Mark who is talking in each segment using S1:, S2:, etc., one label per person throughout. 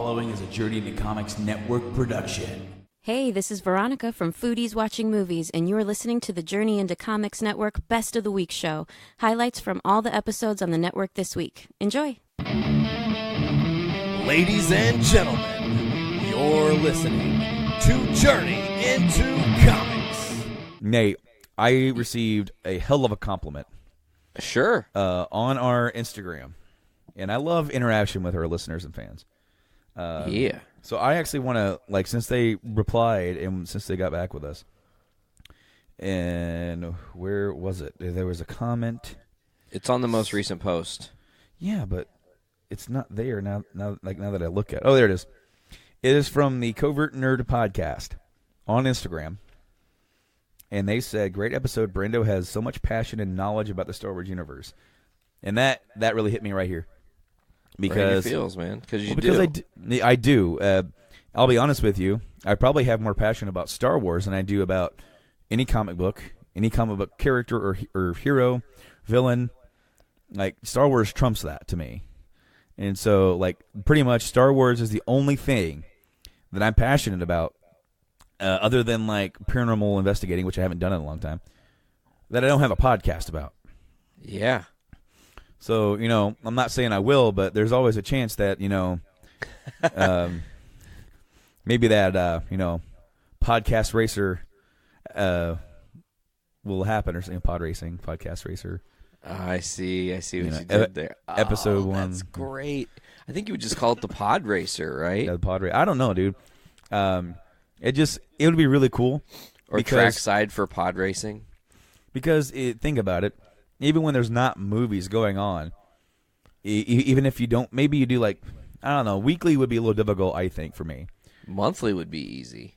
S1: following is a Journey into Comics Network production.
S2: Hey, this is Veronica from Foodies Watching Movies, and you're listening to the Journey into Comics Network Best of the Week show. Highlights from all the episodes on the network this week. Enjoy.
S3: Ladies and gentlemen, you're listening to Journey into Comics.
S4: Nate, I received a hell of a compliment.
S5: Sure.
S4: On our Instagram. And I love interaction with our listeners and fans.
S5: Yeah.
S4: So I actually want to, like, since they replied and since they got back with us, and where was it? There was a comment.
S5: It's on the most recent post.
S4: Yeah, but it's not there now that I look at it. Oh, there it is. It is from the Covert Nerd Podcast on Instagram. And they said, great episode. Brando has so much passion and knowledge about the Star Wars universe. And that really hit me right here. Because
S5: right in your feels, man. Because
S4: I do. I'll be honest with you. I probably have more passion about Star Wars than I do about any comic book character or hero, villain. Like, Star Wars trumps that to me. And so, like, pretty much Star Wars is the only thing that I'm passionate about, other than, like, paranormal investigating, which I haven't done in a long time, that I don't have a podcast about.
S5: Yeah.
S4: So, I'm not saying I will, but there's always a chance that, maybe that, podcast racer will happen or something. Podcast racer.
S5: I see what you did there.
S4: Episode 1.
S5: That's great. I think you would just call it the pod racer, right?
S4: Yeah, the pod racer. I don't know, dude. It would be really cool.
S5: Or trackside for pod racing.
S4: Because think about it. Even when there's not movies going on, even if you don't, maybe you do, like, I don't know, weekly would be a little difficult, I think, for me.
S5: Monthly would be easy.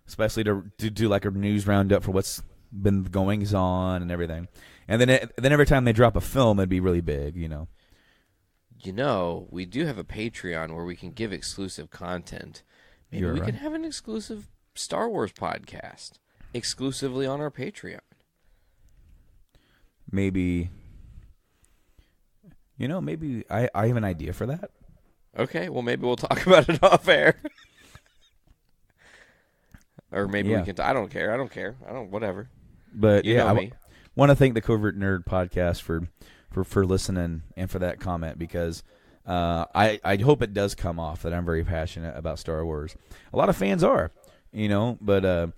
S4: Especially to do, like, a news roundup for what's been goings on and everything. And then every time they drop a film, it'd be really big, we
S5: do have a Patreon where we can give exclusive content. Maybe
S4: You're
S5: we
S4: right.
S5: can have an exclusive Star Wars podcast exclusively on our Patreon.
S4: Maybe I have an idea for that.
S5: Okay, well, maybe we'll talk about it off air. Or maybe we can. I don't care. Whatever.
S4: But
S5: I
S4: want to thank the Covert Nerd Podcast for listening and for that comment, because I hope it does come off that I'm very passionate about Star Wars. A lot of fans are, but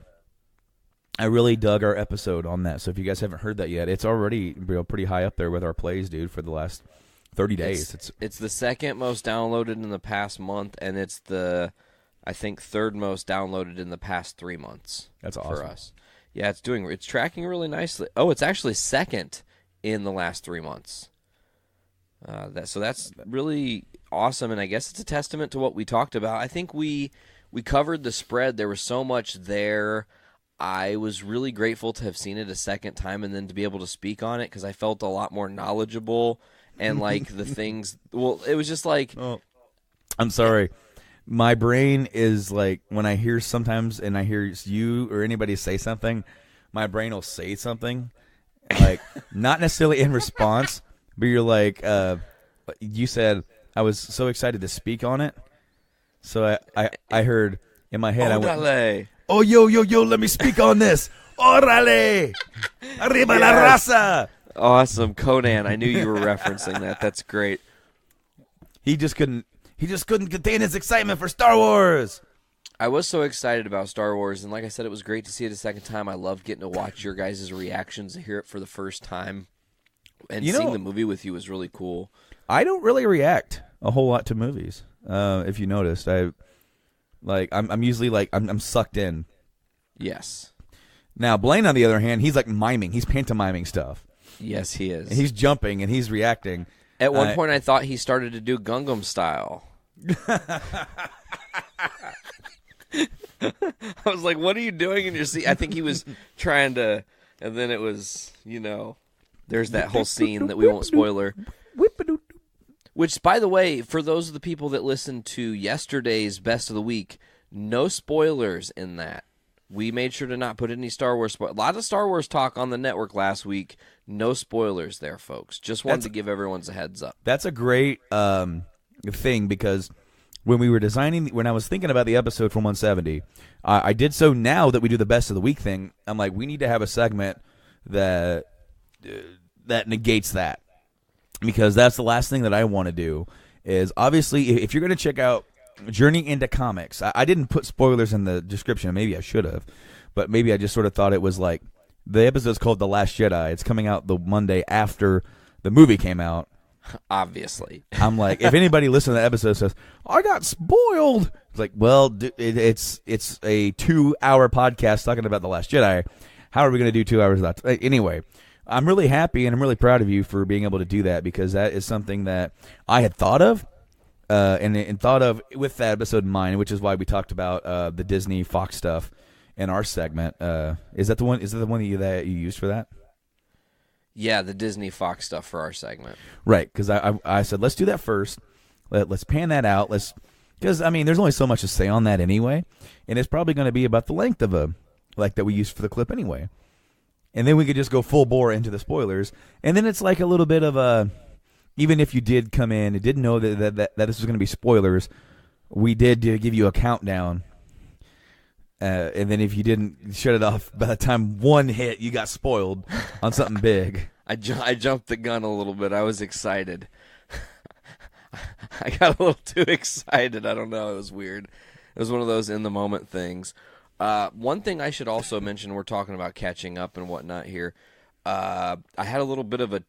S4: I really dug our episode on that. So if you guys haven't heard that yet, it's already pretty high up there with our plays, dude, for the last 30 days.
S5: It's the second most downloaded in the past month, and it's the, I think, third most downloaded in the past 3 months.
S4: That's awesome
S5: for us. Yeah, it's tracking really nicely. Oh, it's actually second in the last 3 months. So that's really awesome, and I guess it's a testament to what we talked about. I think we covered the spread. There was so much there. I was really grateful to have seen it a second time and then to be able to speak on it, because I felt a lot more knowledgeable and, like, the things. Well, it was just like.
S4: Oh, I'm sorry. My brain is like, when I hear sometimes and I hear you or anybody say something, my brain will say something, like, not necessarily in response, but you're like, you said, I was so excited to speak on it. So I heard in my head, I went, oh, yo, let me speak on this. Órale! Arriba la raza!
S5: Awesome. Conan, I knew you were referencing that. That's great.
S4: He just couldn't contain his excitement for Star Wars.
S5: I was so excited about Star Wars, and like I said, it was great to see it a second time. I loved getting to watch your guys' reactions, to hear it for the first time. And seeing the movie with you was really cool.
S4: I don't really react a whole lot to movies. If you noticed, I'm usually like, I'm sucked in.
S5: Yes.
S4: Now, Blaine, on the other hand, he's like miming. He's pantomiming stuff.
S5: Yes, he is.
S4: And he's jumping and he's reacting.
S5: At one point, I thought he started to do Gangnam Style. I was like, what are you doing in your seat? I think he was trying to, and then it was, there's that whole scene that we won't spoiler. Which, by the way, for those of the people that listened to yesterday's Best of the Week, no spoilers in that. We made sure to not put any Star Wars a lot of Star Wars talk on the network last week. No spoilers there, folks. Just wanted to give everyone a heads up.
S4: That's a great thing because when I was thinking about the episode from 170, I did so now that we do the best of the week thing. I'm like, we need to have a segment that negates that, because that's the last thing that I want to do. Is obviously if you're going to check out Journey into Comics, I didn't put spoilers in the description. Maybe I should have, but maybe I just sort of thought it was like the episode's called The Last Jedi. It's coming out the Monday after the movie came out.
S5: Obviously.
S4: I'm like, if anybody listening to the episode says, I got spoiled, it's like, well, it's a 2-hour podcast talking about The Last Jedi. How are we going to do 2 hours of that? Anyway, I'm really happy and I'm really proud of you for being able to do that, because that is something that I had thought of and thought of with that episode in mind, which is why we talked about the Disney Fox stuff in our segment. Is that the one that you used for that?
S5: Yeah, the Disney Fox stuff for our segment.
S4: Right, because I said, let's do that first. Let's pan that out. Because, I mean, there's only so much to say on that anyway, and it's probably going to be about the length of that we used for the clip anyway. And then we could just go full bore into the spoilers. And then it's like a little bit of even if you did come in and didn't know that this was going to be spoilers, we did give you a countdown. And then if you didn't shut it off by the time one hit, you got spoiled on something big.
S5: I jumped the gun a little bit. I was excited. I got a little too excited. I don't know. It was weird. It was one of those in-the-moment things. One thing I should also mention, we're talking about catching up and whatnot here. I had a little bit of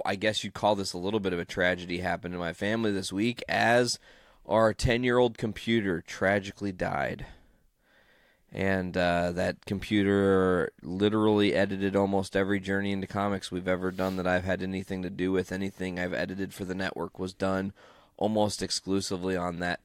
S5: I guess you'd call this a little bit of a tragedy happen in my family this week, as our 10-year-old computer tragically died. And that computer literally edited almost every Journey into Comics we've ever done that I've had anything to do with. Anything I've edited for the network was done almost exclusively on that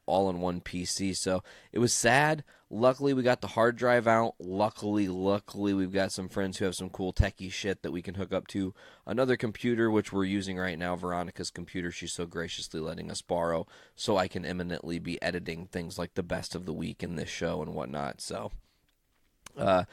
S5: all-in-one PC. So it was sad. Luckily, we got the hard drive out. Luckily, we've got some friends who have some cool techie shit that we can hook up to another computer, which we're using right now, Veronica's computer. She's so graciously letting us borrow, so I can imminently be editing things like the best of the week in this show and whatnot. So that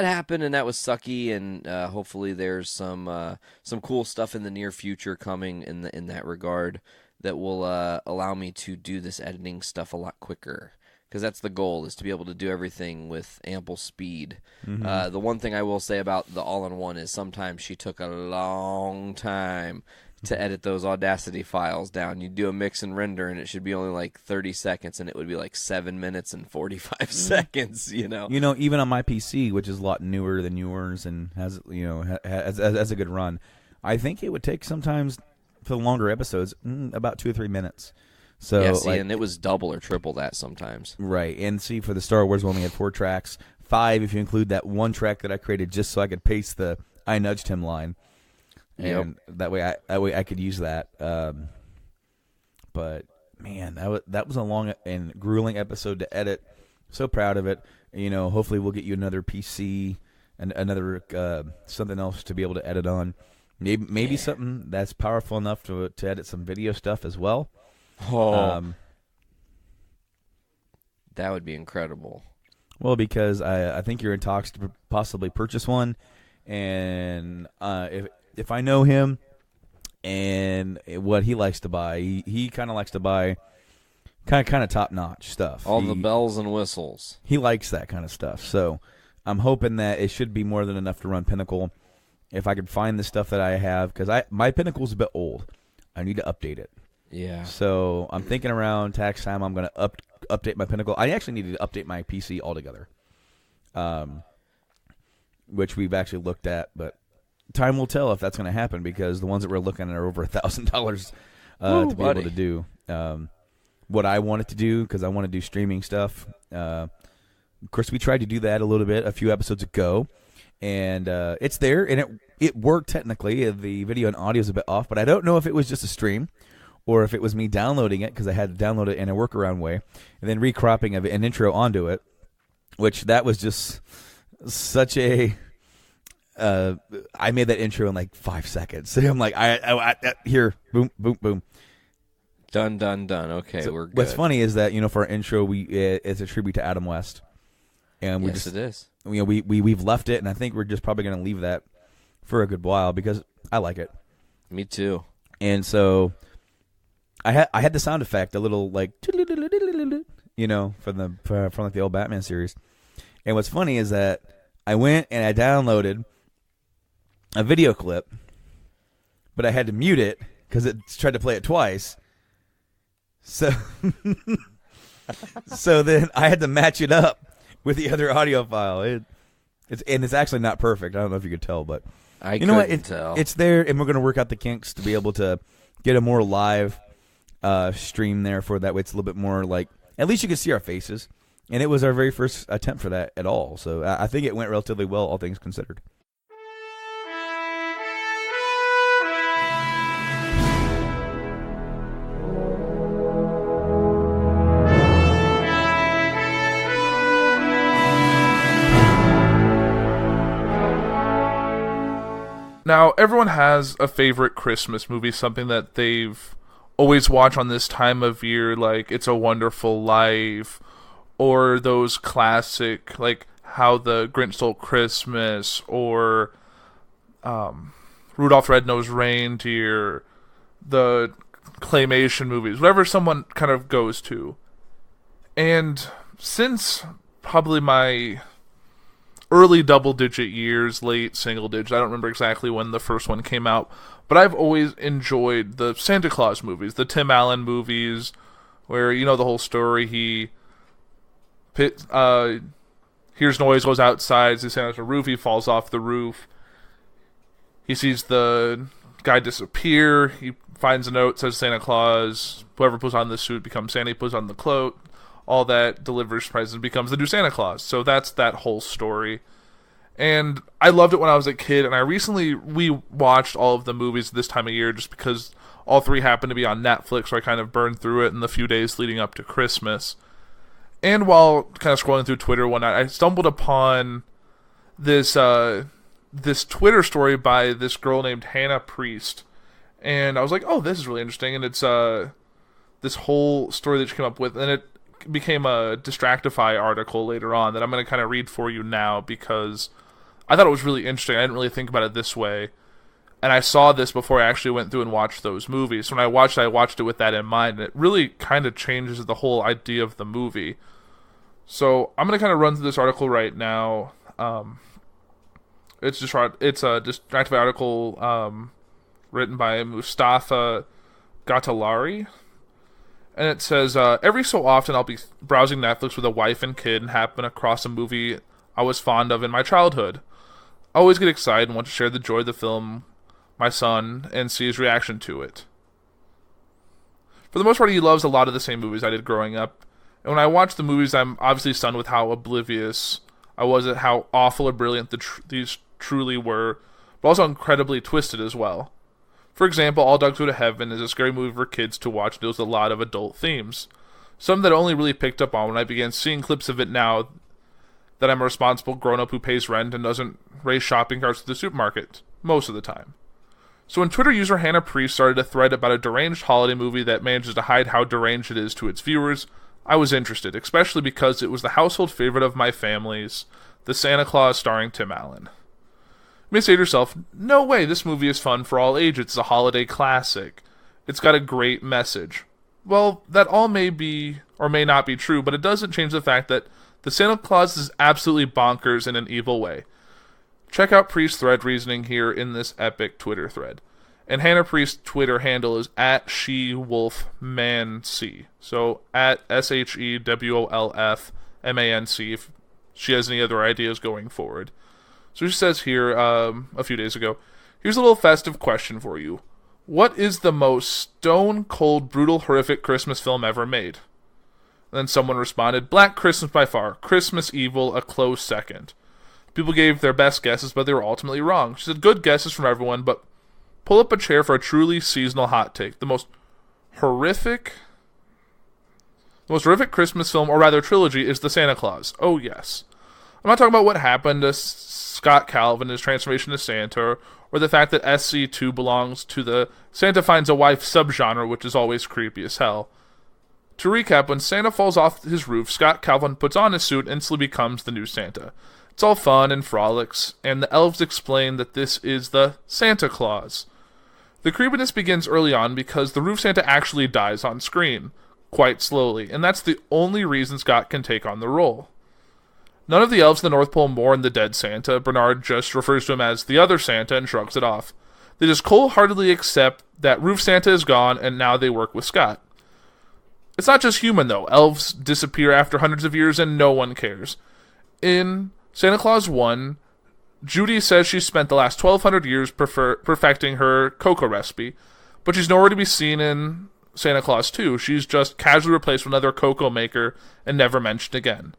S5: happened, and that was sucky, and hopefully there's some cool stuff in the near future coming in that regard that will allow me to do this editing stuff a lot quicker. Because that's the goal, is to be able to do everything with ample speed. Mm-hmm. The one thing I will say about the all-in-one is sometimes she took a long time to edit those Audacity files down. You do a mix and render, and it should be only like 30 seconds, and it would be like 7 minutes and 45 seconds, you know?
S4: You know, even on my PC, which is a lot newer than yours and has a good run, I think it would take sometimes, for the longer episodes, about 2 or 3 minutes. So,
S5: yeah, see, and it was double or triple that sometimes.
S4: Right, and see, for the Star Wars one, we had 4 tracks, 5 if you include that one track that I created just so I could paste the "I nudged him" line, and that way I could use that. But man, that was a long and grueling episode to edit. So proud of it. You know, hopefully we'll get you another PC and another something else to be able to edit on. Maybe something that's powerful enough to edit some video stuff as well.
S5: Oh, that would be incredible.
S4: Well, because I think you're in talks to possibly purchase one, and if I know him and what he likes to buy, he kind of likes to buy kind of top-notch stuff.
S5: All the bells and whistles.
S4: He likes that kind of stuff. So I'm hoping that it should be more than enough to run Pinnacle. If I could find the stuff that I have, because my Pinnacle's a bit old. I need to update it.
S5: Yeah.
S4: So I'm thinking around tax time I'm going to update my Pinnacle. I actually need to update my PC altogether, which we've actually looked at, but time will tell if that's going to happen, because the ones that we're looking at are over $1,000 to be able to do what I wanted to do, because I want to do streaming stuff. Of course, we tried to do that a little bit a few episodes ago, and it's there, and it worked technically. The video and audio is a bit off, but I don't know if it was just a stream or if it was me downloading it, because I had to download it in a workaround way, and then recropping an intro onto it, which that was just such a... I made that intro in like 5 seconds. So I'm like, here, boom, boom, boom.
S5: Done. Okay, so we're good.
S4: What's funny is that, for our intro, it's a tribute to Adam West. And
S5: it is.
S4: We've left it, and I think we're just probably going to leave that for a good while, because I like it.
S5: Me too.
S4: And so I had the sound effect, a little like, you know, from like the old Batman series. And what's funny is that I went and I downloaded a video clip, but I had to mute it because it tried to play it twice. So, so then I had to match it up with the other audio file. It's actually not perfect. I don't know if you could tell, but you know what? It's there, and we're going to work out the kinks to be able to get a more live stream there for that way. It's a little bit more like, at least you can see our faces. And it was our very first attempt for that at all. So I think it went relatively well, all things considered.
S6: Now, everyone has a favorite Christmas movie, something that they've always watched on this time of year, like It's a Wonderful Life, or those classic, like How the Grinch Stole Christmas, or Rudolph the Red-Nosed Reindeer, the claymation movies, whatever someone kind of goes to. And since probably my early double-digit years, late single-digit, I don't remember exactly when the first one came out, but I've always enjoyed the Santa Claus movies, the Tim Allen movies, where, you know the whole story, he hears noise, goes outside, sees Santa's a roof, he falls off the roof, he sees the guy disappear, he finds a note, says Santa Claus, whoever puts on the suit becomes Santa, he puts on the cloak, all that, delivers presents, becomes the new Santa Claus. So that's that whole story. And I loved it when I was a kid, and I recently rewatched all of the movies this time of year just because all three happened to be on Netflix, so I kind of burned through it in the few days leading up to Christmas. And while kind of scrolling through Twitter one night, I stumbled upon this Twitter story by this girl named Hannah Priest. And I was like, oh, this is really interesting. And it's this whole story that she came up with, and it became a Distractify article later on that I'm going to kind of read for you now because I thought it was really interesting. I didn't really think about it this way. And I saw this before I actually went through and watched those movies. So when I watched it with that in mind, and it really kind of changes the whole idea of the movie. So I'm going to kind of run through this article right now. It's a Distractify article written by Mustafa Gatalari. And it says, every so often I'll be browsing Netflix with a wife and kid and happen across a movie I was fond of in my childhood. I always get excited and want to share the joy of the film my son and see his reaction to it. For the most part, he loves a lot of the same movies I did growing up. And when I watch the movies, I'm obviously stunned with how oblivious I was at how awful or brilliant these truly were, but also incredibly twisted as well. For example, All Dogs Go to Heaven is a scary movie for kids to watch and deals with a lot of adult themes. Some that I only really picked up on when I began seeing clips of it now that I'm a responsible grown-up who pays rent and doesn't raise shopping carts to the supermarket, most of the time. So when Twitter user Hannah Priest started a thread about a deranged holiday movie that manages to hide how deranged it is to its viewers, I was interested, especially because it was the household favorite of my family's, The Santa Claus starring Tim Allen. You may say to yourself, no way, this movie is fun for all ages, it's a holiday classic. It's got a great message. Well, that all may be, or may not be true, but it doesn't change the fact that the Santa Claus is absolutely bonkers in an evil way. Check out Priest's thread reasoning here in this epic Twitter thread. And Hannah Priest's Twitter handle is @SheWolfManC. So @SheWolfManC if she has any other ideas going forward. So she says here, a few days ago, here's a little festive question for you. What is the most stone-cold, brutal, horrific Christmas film ever made? And then someone responded, Black Christmas by far, Christmas Evil a close second. People gave their best guesses, but they were ultimately wrong. She said, good guesses from everyone, but pull up a chair for a truly seasonal hot take. The most horrific Christmas film, or rather trilogy, is The Santa Claus. Oh, yes. I'm not talking about what happened to Scott Calvin, his transformation to Santa, or the fact that SC2 belongs to the Santa Finds a Wife subgenre, which is always creepy as hell. To recap, when Santa falls off his roof, Scott Calvin puts on his suit and instantly becomes the new Santa. It's all fun and frolics, and the elves explain that this is the Santa Claus. The creepiness begins early on because the Roof Santa actually dies on screen, quite slowly, and that's the only reason Scott can take on the role. None of the elves in the North Pole mourn the dead Santa. Bernard just refers to him as the other Santa and shrugs it off. They just cold-heartedly accept that Roof Santa is gone, and now they work with Scott. It's not just human, though. Elves disappear after hundreds of years, and no one cares. In Santa Claus 1, Judy says she spent the last 1,200 years perfecting her cocoa recipe, but she's nowhere to be seen in Santa Claus 2. She's just casually replaced with another cocoa maker and never mentioned again.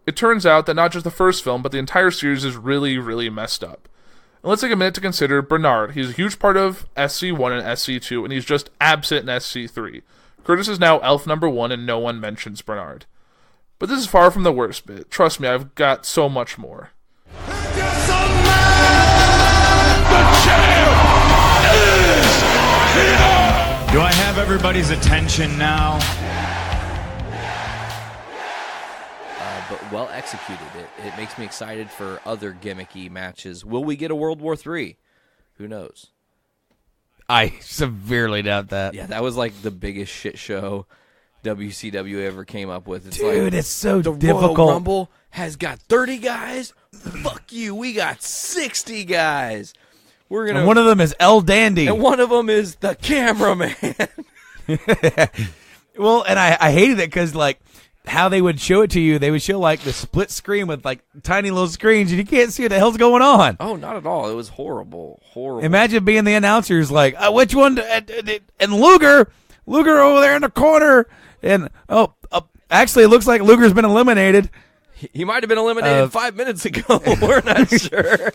S6: It turns out that not just the first film, but the entire series is really, really messed up. And let's take a minute to consider Bernard. He's a huge part of SC1 and SC2, and he's just absent in SC3. Curtis is now elf number 1, and no one mentions Bernard. But this is far from the worst bit. Trust me, I've got so much more.
S7: The champ is here!
S8: Do I have everybody's attention now?
S5: But well executed. It makes me excited for other gimmicky matches. Will we get a World War III? Who knows?
S4: I severely doubt that.
S5: Yeah, that was like the biggest shit show WCW ever came up with. It's
S4: Dude,
S5: like,
S4: it's so
S5: the
S4: difficult.
S5: Royal Rumble has got 30 guys. Fuck you. We got 60 guys. We're gonna.
S4: And one of them is El Dandy.
S5: And one of them is the cameraman.
S4: Well, and I hated it because, like, how they would show it to you, they would show, like, the split screen with, like, tiny little screens, and you can't see what the hell's going on.
S5: Oh, not at all. It was horrible. Horrible.
S4: Imagine being the announcers, like, which one? And Luger over there in the corner. And, actually, it looks like Luger's been eliminated.
S5: He might have been eliminated 5 minutes ago. We're not sure.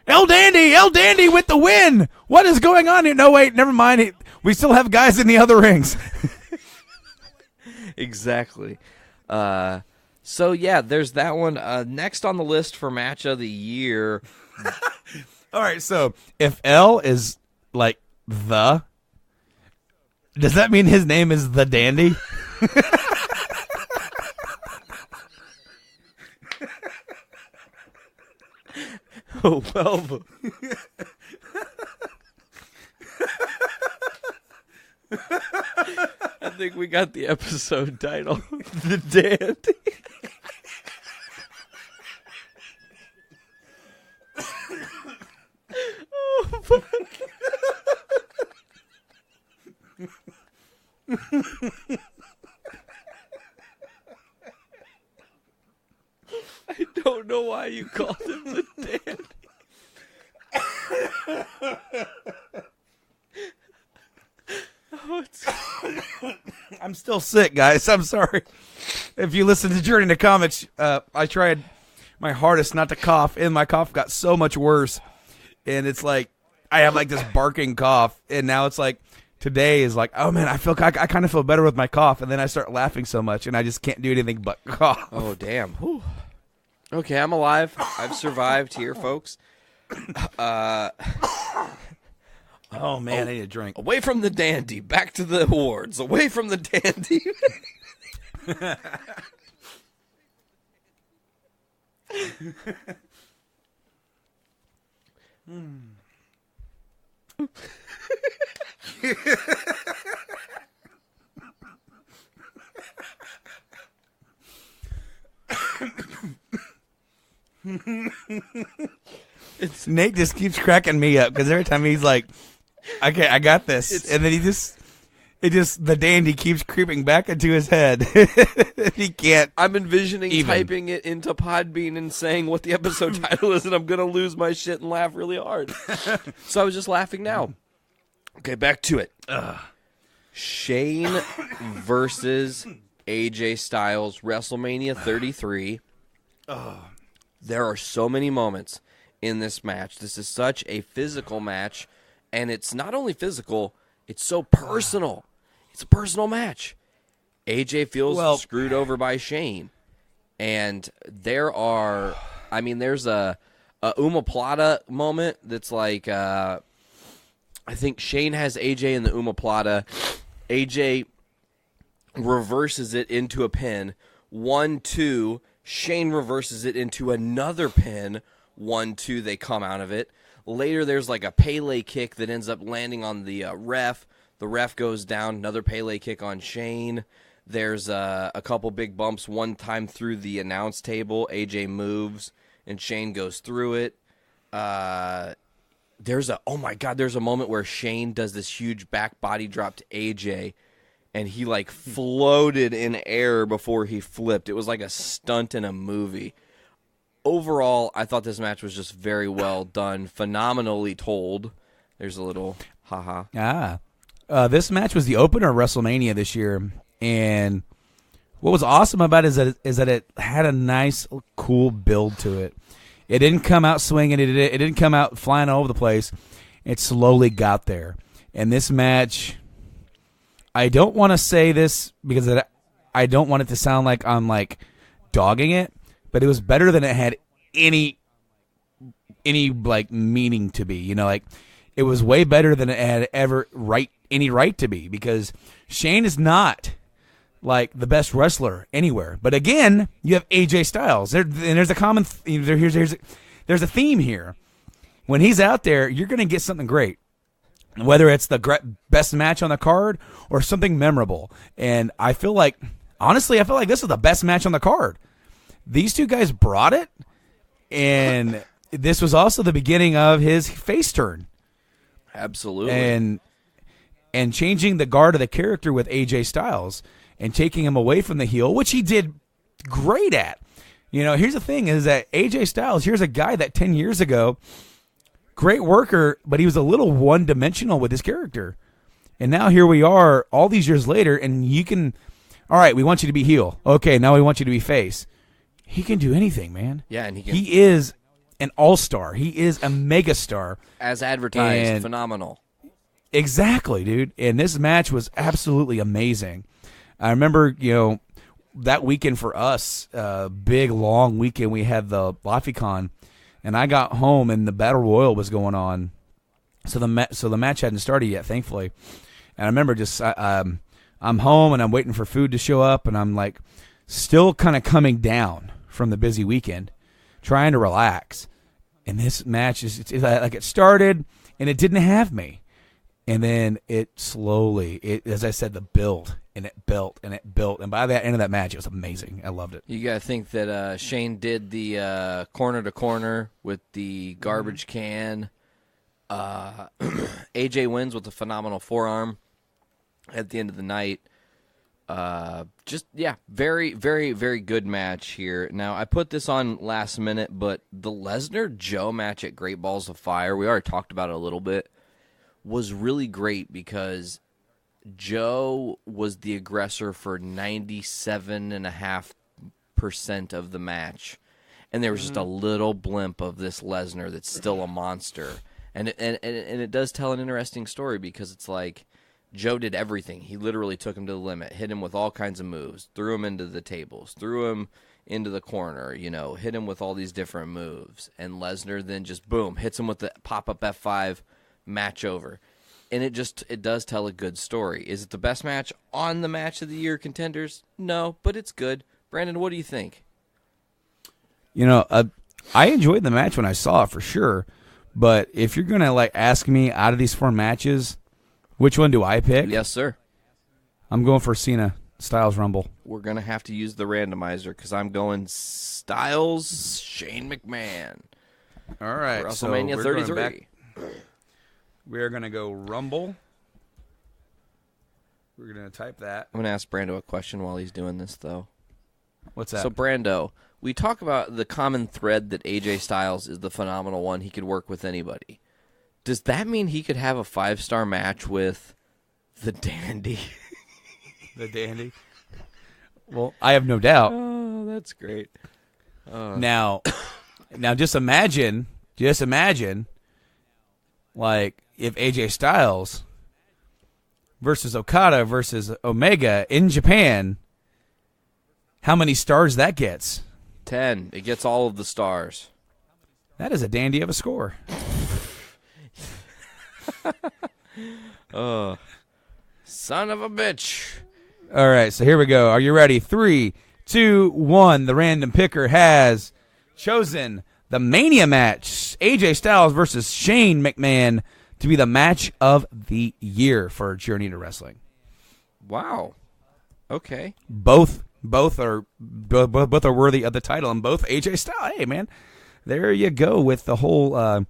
S4: El Dandy with the win. What is going on here? No, wait, never mind. We still have guys in the other rings.
S5: Exactly. So, yeah, there's that one. Next on the list for match of the year.
S4: All right, so if L is like does that mean his name is the Dandy?
S5: Oh, well. I think we got the episode title. The Dandy. Oh, fuck. I don't know why you called him the Dandy.
S4: I'm still sick, guys. I'm sorry. If you listen to Journey to Comics, I tried my hardest not to cough, and my cough got so much worse. And it's like I have like this barking cough, and now it's like today is like, oh man, I kind of feel better with my cough, and then I start laughing so much, and I just can't do anything but cough.
S5: Oh damn. Whew. Okay, I'm alive. I've survived here, folks.
S4: Oh man, I need a drink.
S5: Away from the Dandy, back to the awards. Away from the Dandy.
S4: Nate just keeps cracking me up because every time he's like, "Okay, I got this," and then the Dandy keeps creeping back into his head. He can't.
S5: I'm envisioning typing it into Podbean and saying what the episode title is, and I'm gonna lose my shit and laugh really hard. So I was just laughing now. Okay, back to it. Shane versus AJ Styles, WrestleMania 33. There are so many moments in this match. This is such a physical match, and it's not only physical, it's so personal. It's a personal match. AJ feels screwed over by Shane, and there's a omoplata moment that's like, I think Shane has AJ in the omoplata. AJ reverses it into a pin. 1-2. Shane reverses it into another pin. 1-2. They come out of it. Later, there's like a Pele kick that ends up landing on the ref. The ref goes down. Another Pele kick on Shane. There's a couple big bumps. One time through the announce table, AJ moves and Shane goes through it. There's a moment where Shane does this huge back body drop to AJ, and he like floated in air before he flipped. It was like a stunt in a movie. Overall, I thought this match was just very well done, phenomenally told. There's a little haha.
S4: This match was the opener of WrestleMania this year, and what was awesome about it is that it had a nice, cool build to it. It didn't come out swinging. It didn't come out flying all over the place. It slowly got there. And this match, I don't want to say this because I don't want it to sound like I'm like dogging it, but it was better than it had any like meaning to be. You know, like it was way better than it had ever any right to be, because Shane is not like the best wrestler anywhere. But again, you have AJ Styles. There's a common there's a theme here. When he's out there, you're going to get something great, whether it's the best match on the card or something memorable. And I feel like, honestly, this was the best match on the card. These two guys brought it, and this was also the beginning of his face turn.
S5: Absolutely.
S4: And changing the guard of the character with AJ Styles and taking him away from the heel, which he did great at. You know, here's the thing is that AJ Styles, here's a guy that 10 years ago, great worker, but he was a little one-dimensional with his character. And now here we are all these years later, and you can, all right, we want you to be heel. Okay, now we want you to be face. He can do anything, man.
S5: Yeah, and
S4: he is an all-star. He is a megastar.
S5: As advertised, phenomenal.
S4: Exactly, dude. And this match was absolutely amazing. I remember, you know, that weekend for us, big, long weekend, we had the LaFiCon, and I got home, and the Battle Royal was going on. So the match hadn't started yet, thankfully. And I remember just I'm home, and I'm waiting for food to show up, and I'm, like, still kind of coming down from the busy weekend, trying to relax. And this match, it's like it started, and it didn't have me. And then it slowly, as I said, the build, and it built, and it built. And by the end of that match, it was amazing. I loved it.
S5: You got to think that Shane did the corner-to-corner with the garbage can. AJ wins with a phenomenal forearm at the end of the night. Very, very, very good match here. Now, I put this on last minute, but the Lesnar-Joe match at Great Balls of Fire, we already talked about it a little bit, was really great because Joe was the aggressor for 97.5% of the match. And there was just a little blimp of this Lesnar that's still a monster. And it does tell an interesting story because it's like Joe did everything. He literally took him to the limit, hit him with all kinds of moves, threw him into the tables, threw him into the corner, you know, hit him with all these different moves. And Lesnar then just, boom, hits him with the pop-up F5, match over. And it does tell a good story. Is it the best match on the Match of the Year contenders? No, but it's good. Brandon, what do you think?
S4: You know, I enjoyed the match when I saw it for sure. But if you're gonna like ask me out of these four matches, which one do I pick?
S5: Yes, sir.
S4: I'm going for Cena Styles Rumble.
S5: We're gonna have to use the randomizer because I'm going Styles Shane McMahon.
S4: All right,
S5: WrestleMania 33.
S4: We are going to go Rumble. We're going to type that.
S5: I'm going to ask Brando a question while he's doing this, though.
S4: What's that?
S5: So, Brando, we talk about the common thread that AJ Styles is the phenomenal one. He could work with anybody. Does that mean he could have a 5-star match with the Dandy?
S4: The Dandy? Well, I have no doubt.
S5: Oh, that's great.
S4: Now just imagine, like, if AJ Styles versus Okada versus Omega in Japan, how many stars that gets?
S5: 10. It gets all of the stars.
S4: That is a dandy of a score.
S5: Son of a bitch.
S4: All right, so here we go. Are you ready? 3, 2, 1. The random picker has chosen the Mania match, AJ Styles versus Shane McMahon, to be the match of the year for Journey into Wrestling.
S5: Wow. Okay.
S4: Both are worthy of the title, and both AJ Styles. Hey, man, there you go with the whole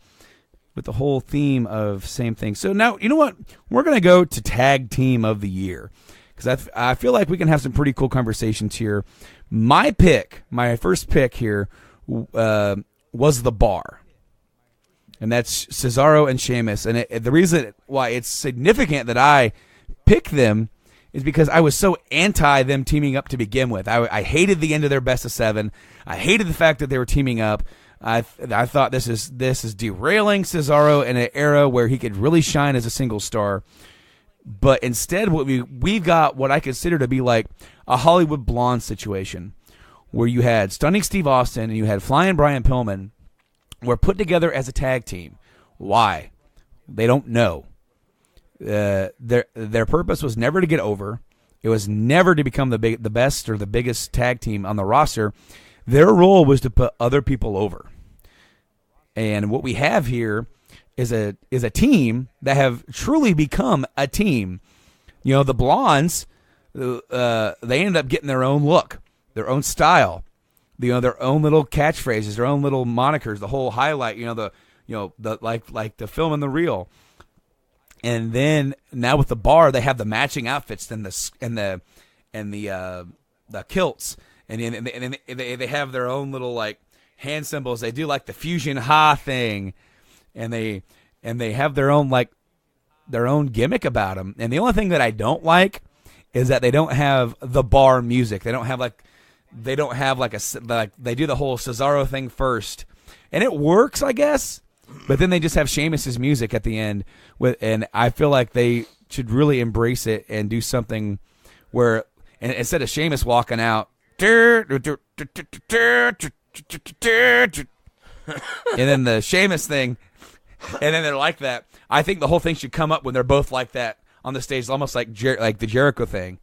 S4: theme of same thing. So now, you know what? We're gonna go to Tag Team of the Year because I feel like we can have some pretty cool conversations here. My first pick here, was The Bar. And that's Cesaro and Sheamus. And the reason why it's significant that I picked them is because I was so anti them teaming up to begin with. I hated the end of their best of 7. I hated the fact that they were teaming up. I thought this is derailing Cesaro in an era where he could really shine as a single star. But instead, we've got what I consider to be like a Hollywood Blonde situation, where you had Stunning Steve Austin and you had Flying Brian Pillman, were put together as a tag team. Why? They don't know. Their purpose was never to get over. It was never to become the best or the biggest tag team on the roster. Their role was to put other people over. And what we have here is a team that have truly become a team. You know, the Blondes, they ended up getting their own look, their own style, their own little catchphrases, their own little monikers, the whole highlight, like the film and the reel. And then now with the Bar, they have the matching outfits and the kilts, and they have their own little like hand symbols. They do like the fusion ha thing, and they have their own gimmick about them. And the only thing that I don't like is that they don't have the Bar music. They do the whole Cesaro thing first, and it works, I guess. But then they just have Sheamus's music at the end, and I feel like they should really embrace it and do something where, and instead of Sheamus walking out, and then the Sheamus thing, and then they're like that. I think the whole thing should come up when they're both like that on the stage, almost like the Jericho thing,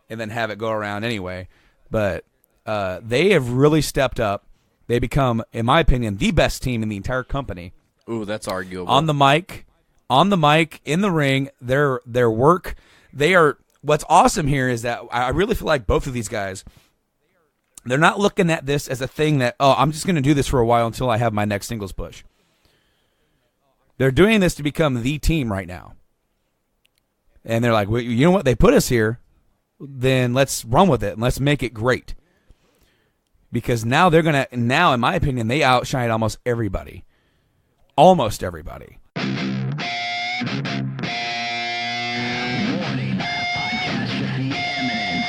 S4: and then have it go around anyway. But they have really stepped up. They become, in my opinion, the best team in the entire company.
S5: Ooh, that's arguable.
S4: On the mic, in the ring, their work. They are. What's awesome here is that I really feel like both of these guys, they're not looking at this as a thing that, I'm just going to do this for a while until I have my next singles push. They're doing this to become the team right now. And they're like, well, you know what? They put us here. Then let's run with it and let's make it great. Because now in my opinion, they outshine almost everybody. Almost everybody.
S9: Warning, podcastrophe imminent.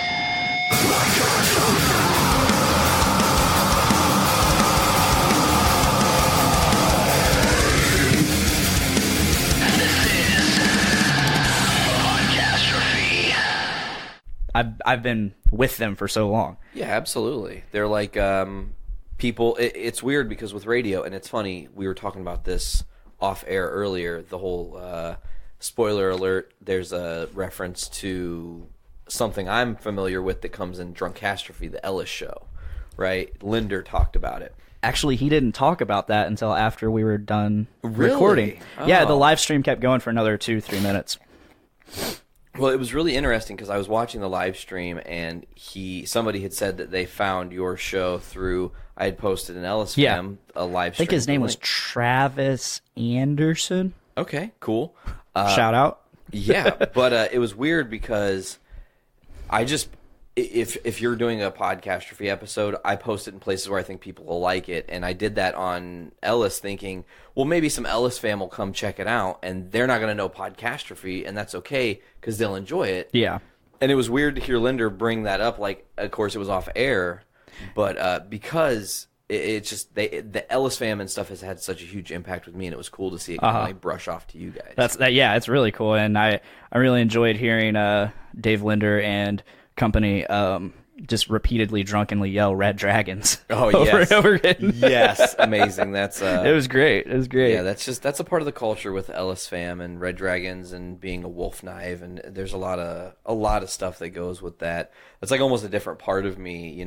S9: And this is Podcastrophe.
S10: I've been with them for so long.
S5: Yeah, absolutely. They're like people. It's weird because with radio, and it's funny, we were talking about this off air earlier, the whole spoiler alert, there's a reference to something I'm familiar with that comes in Drunkastrophe, the Ellis show, right? Linder talked about it.
S10: Actually, he didn't talk about that until after we were done
S5: Really?
S10: recording.
S5: Oh.
S10: Yeah, the live stream kept going for another 2-3 minutes.
S5: Well, it was really interesting because I was watching the live stream and somebody had said that they found your show through, I had posted an Ellis Fam, a live stream.
S10: I think his name was Travis Anderson.
S5: Okay, cool.
S10: Shout out.
S5: Yeah, but it was weird because I just, if you're doing a Podcastrophe episode, I post it in places where I think people will like it, and I did that on Ellis thinking, well, maybe some Ellis fam will come check it out, and they're not going to know Podcastrophe, and that's okay because they'll enjoy it.
S10: Yeah.
S5: And it was weird to hear Linder bring that up, like, of course it was off air, but because it's just, the Ellis fam and stuff has had such a huge impact with me, and it was cool to see it kind of like brush off to you guys.
S10: Yeah, it's really cool, and I really enjoyed hearing Dave Linder and company just repeatedly drunkenly yell "Red Dragons" over and over again.
S5: Yes, amazing. That's
S10: it was great.
S5: Yeah, that's a part of the culture with Ellis fam and Red Dragons and being a wolf knife, and there's a lot of stuff that goes with that. It's like almost a different part of me,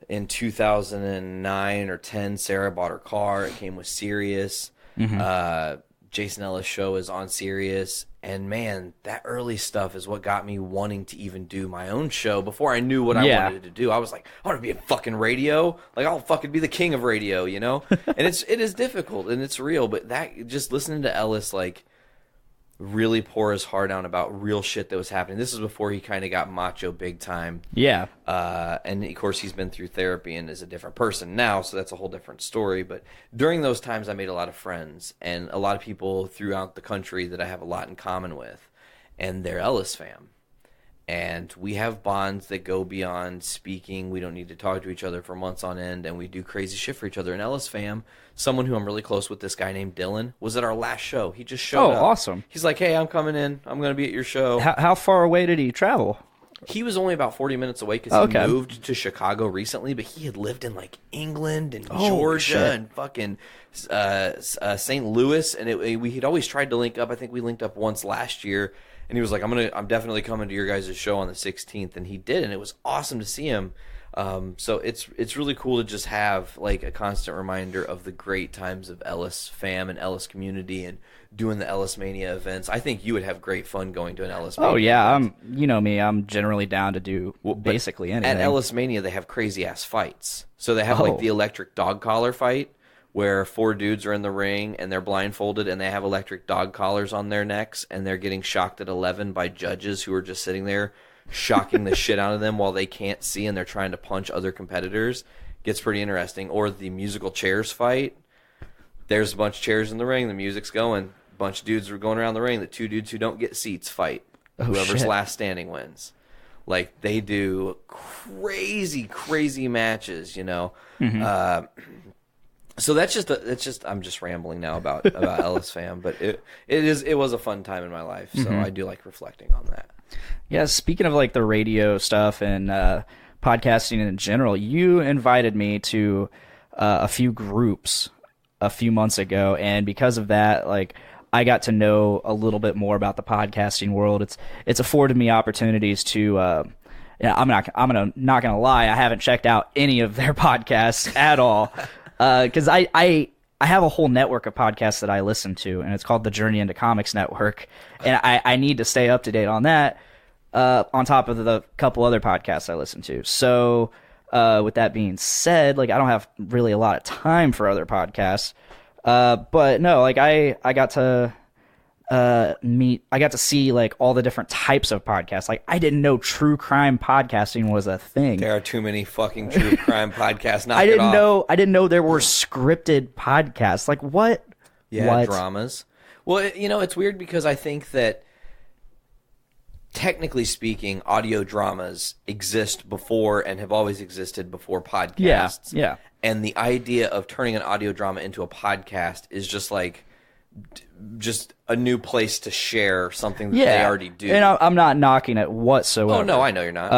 S5: in 2009 or 10, Sarah bought her car. It came with Sirius. Jason Ellis' show is on Sirius. And, man, that early stuff is what got me wanting to even do my own show before I knew what I wanted to do. I was like, I want to be a fucking radio. Like, I'll fucking be the king of radio, you know? And it is difficult, and it's real. But that just listening to Ellis, like, really pour his heart out about real shit that was happening. This is before he kind of got macho big time.
S10: Yeah.
S5: And, of course, he's been through therapy and is a different person now, so that's a whole different story. But during those times, I made a lot of friends and a lot of people throughout the country that I have a lot in common with. And they're Ellis fam. And we have bonds that go beyond speaking. We don't need to talk to each other for months on end, and we do crazy shit for each other. And Ellis fam, someone who I'm really close with, this guy named Dylan, was at our last show. He just showed up.
S10: Oh, awesome.
S5: He's like, hey, I'm coming in. I'm going to be at your show.
S10: How far away did he travel?
S5: He was only about 40 minutes away because he moved to Chicago recently, but he had lived in, like, England and Georgia and fucking St. Louis, and we had always tried to link up. I think we linked up once last year. And he was like, I'm definitely coming to your guys' show on the 16th. And he did, and it was awesome to see him. So it's really cool to just have like a constant reminder of the great times of Ellis fam and Ellis community and doing the Ellis Mania events. I think you would have great fun going to an Ellis Mania.
S10: Oh, yeah. Event. You know me. I'm generally down to do basically anything.
S5: At Ellis Mania, they have crazy-ass fights. So they have like the electric dog collar fight, where 4 dudes are in the ring and they're blindfolded and they have electric dog collars on their necks and they're getting shocked at 11 by judges who are just sitting there shocking the shit out of them while they can't see and they're trying to punch other competitors. Gets pretty interesting. Or the musical chairs fight. There's a bunch of chairs in the ring. The music's going. A bunch of dudes are going around the ring. The 2 dudes who don't get seats fight. Whoever's last standing wins. Like, they do crazy, crazy matches, you know. So that's just I'm just rambling now about Ellis fam, but it was a fun time in my life, so I do like reflecting on that.
S10: Yeah, speaking of like the radio stuff and podcasting in general, you invited me to a few groups a few months ago, and because of that, like I got to know a little bit more about the podcasting world. It's afforded me opportunities to. Yeah, I'm not gonna lie, I haven't checked out any of their podcasts at all. Because I have a whole network of podcasts that I listen to, and it's called the Journey into Comics Network, and I need to stay up to date on that, on top of the couple other podcasts I listen to. So, with that being said, like I don't have really a lot of time for other podcasts, but no, like I got to see like all the different types of podcasts. Like I didn't know true crime podcasting was a thing.
S5: There are too many fucking true crime podcasts.
S10: I didn't know there were scripted podcasts. Like what?
S5: Yeah,
S10: what?
S5: Dramas. Well, you know, it's weird because I think that technically speaking, audio dramas exist before and have always existed before podcasts.
S10: Yeah.
S5: And the idea of turning an audio drama into a podcast is just like a new place to share something that they already do.
S10: And I'm not knocking it whatsoever.
S5: Oh no, I know you're not.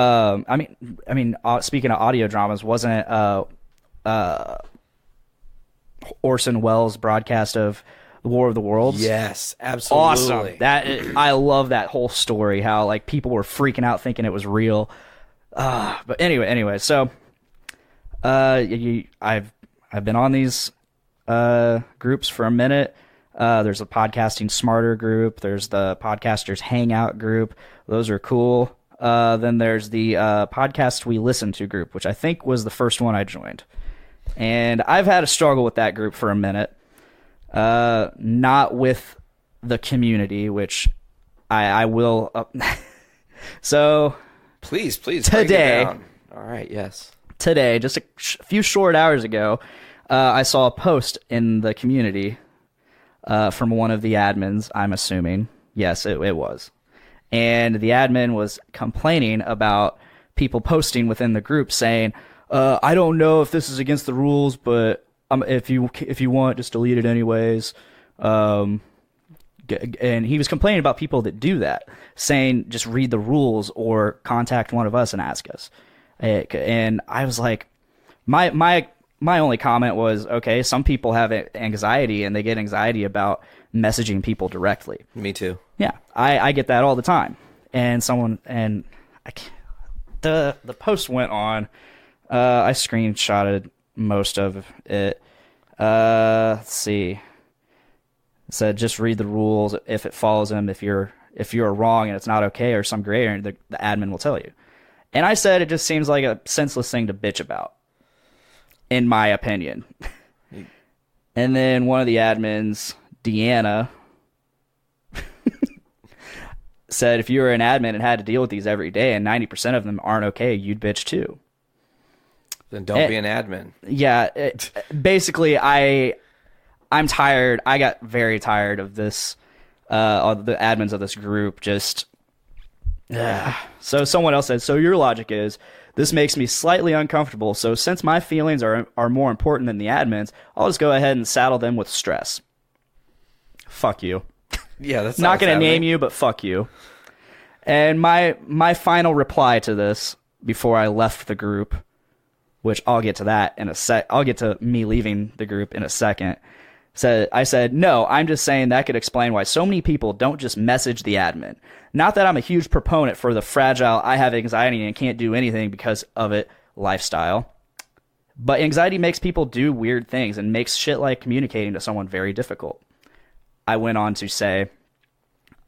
S10: I mean, speaking of audio dramas, wasn't it Orson Welles' broadcast of the War of the Worlds?
S5: Yes, absolutely.
S10: Awesome. I love that whole story. How like people were freaking out thinking it was real. But anyway, so I've been on these groups for a minute. There's a Podcasting Smarter group. There's the Podcasters Hangout group. Those are cool. Then there's the Podcast We Listen To group, which I think was the first one I joined. And I've had a struggle with that group for a minute. Not with the community, which I will. So
S5: please
S10: today.
S5: Break it down. All right. Yes.
S10: Today, just a few short hours ago, I saw a post in the community from one of the admins, I'm assuming. Yes, it was. And the admin was complaining about people posting within the group saying, I don't know if this is against the rules, but if you want, just delete it anyways. And he was complaining about people that do that, saying just read the rules or contact one of us and ask us. And I was like, my only comment was, okay, some people have anxiety and they get anxiety about messaging people directly.
S5: Me too.
S10: Yeah, I get that all the time. And the post went on. I screenshotted most of it. Let's see. It said just read the rules. If it follows them, if you're wrong and it's not okay or some gray area, the admin will tell you. And I said it just seems like a senseless thing to bitch about, in my opinion. And then one of the admins, Deanna, said if you were an admin and had to deal with these every day and 90% of them aren't okay, you'd bitch too.
S5: Then don't be an admin.
S10: Yeah. Basically, I'm tired. I got very tired of this, of the admins of this group. Just, So someone else said, so your logic is, this makes me slightly uncomfortable. So since my feelings are more important than the admins, I'll just go ahead and saddle them with stress. Fuck you.
S5: Yeah, that's
S10: not going to name you, but fuck you. And my final reply to this before I left the group, which I'll get to that in a sec. I'll get to me leaving the group in a second. I said, no, I'm just saying that could explain why so many people don't just message the admin. Not that I'm a huge proponent for the fragile, I have anxiety and can't do anything because of it lifestyle. But anxiety makes people do weird things and makes shit like communicating to someone very difficult. I went on to say,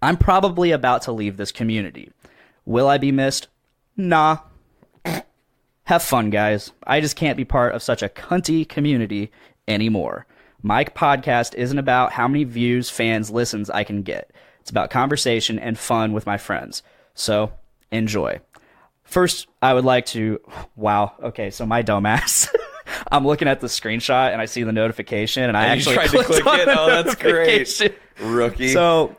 S10: I'm probably about to leave this community. Will I be missed? Nah. Have fun, guys. I just can't be part of such a cunty community anymore. My podcast isn't about how many views, fans, listens I can get. It's about conversation and fun with my friends. So, enjoy. First, I would like to... Wow. Okay, so my dumbass. I'm looking at the screenshot and I see the notification and I actually tried to click it.
S5: Oh, that's great. Rookie.
S10: So,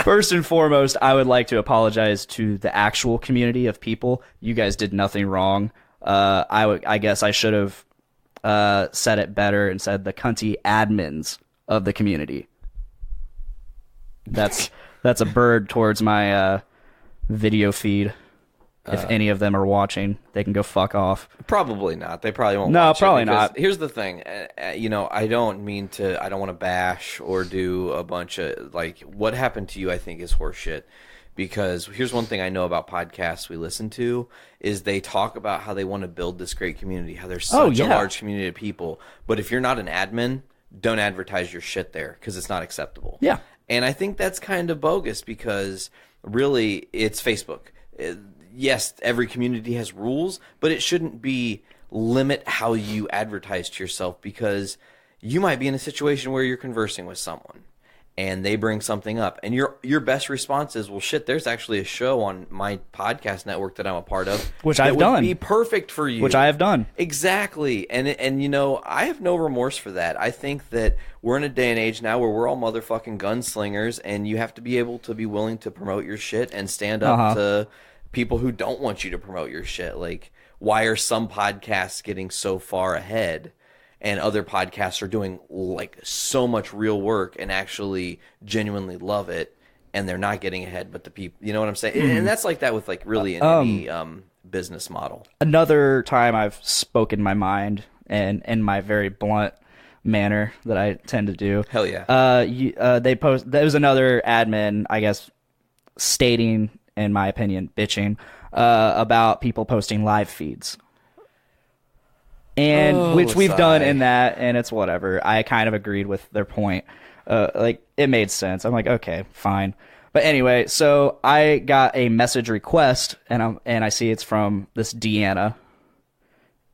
S10: first and foremost, I would like to apologize to the actual community of people. You guys did nothing wrong. I guess I should have said it better and said the cunty admins of the community. That's a bird towards my video feed. If any of them are watching, they can go fuck off.
S5: Probably not. They probably won't.
S10: No,
S5: watch
S10: probably
S5: it because
S10: not.
S5: Here's the thing. I don't want to bash or do a bunch of like what happened to you. I think is horseshit. Because here's one thing I know about podcasts we listen to is they talk about how they want to build this great community, how there's such a large community of people. But if you're not an admin, don't advertise your shit there because it's not acceptable.
S10: Yeah.
S5: And I think that's kind of bogus because really it's Facebook. Yes, every community has rules, but it shouldn't be limit how you advertise to yourself because you might be in a situation where you're conversing with someone and they bring something up and your best response is, well, shit, there's actually a show on my podcast network that I'm a part of.
S10: Which I've done.
S5: Would be perfect for you.
S10: Which I have done.
S5: Exactly. And I have no remorse for that. I think that we're in a day and age now where we're all motherfucking gunslingers and you have to be able to be willing to promote your shit and stand up to people who don't want you to promote your shit. Like, why are some podcasts getting so far ahead and other podcasts are doing like so much real work and actually genuinely love it and they're not getting ahead, but the people, you know what I'm saying? And that's like that with like really in any business model.
S10: Another time I've spoken my mind and in my very blunt manner that I tend to do.
S5: Hell yeah.
S10: There was another admin, I guess, stating, in my opinion, bitching about people posting live feeds. And which we've done in that, and it's whatever. I kind of agreed with their point. Like, it made sense. I'm like, okay, fine. But anyway, so I got a message request, and I see it's from this Deanna.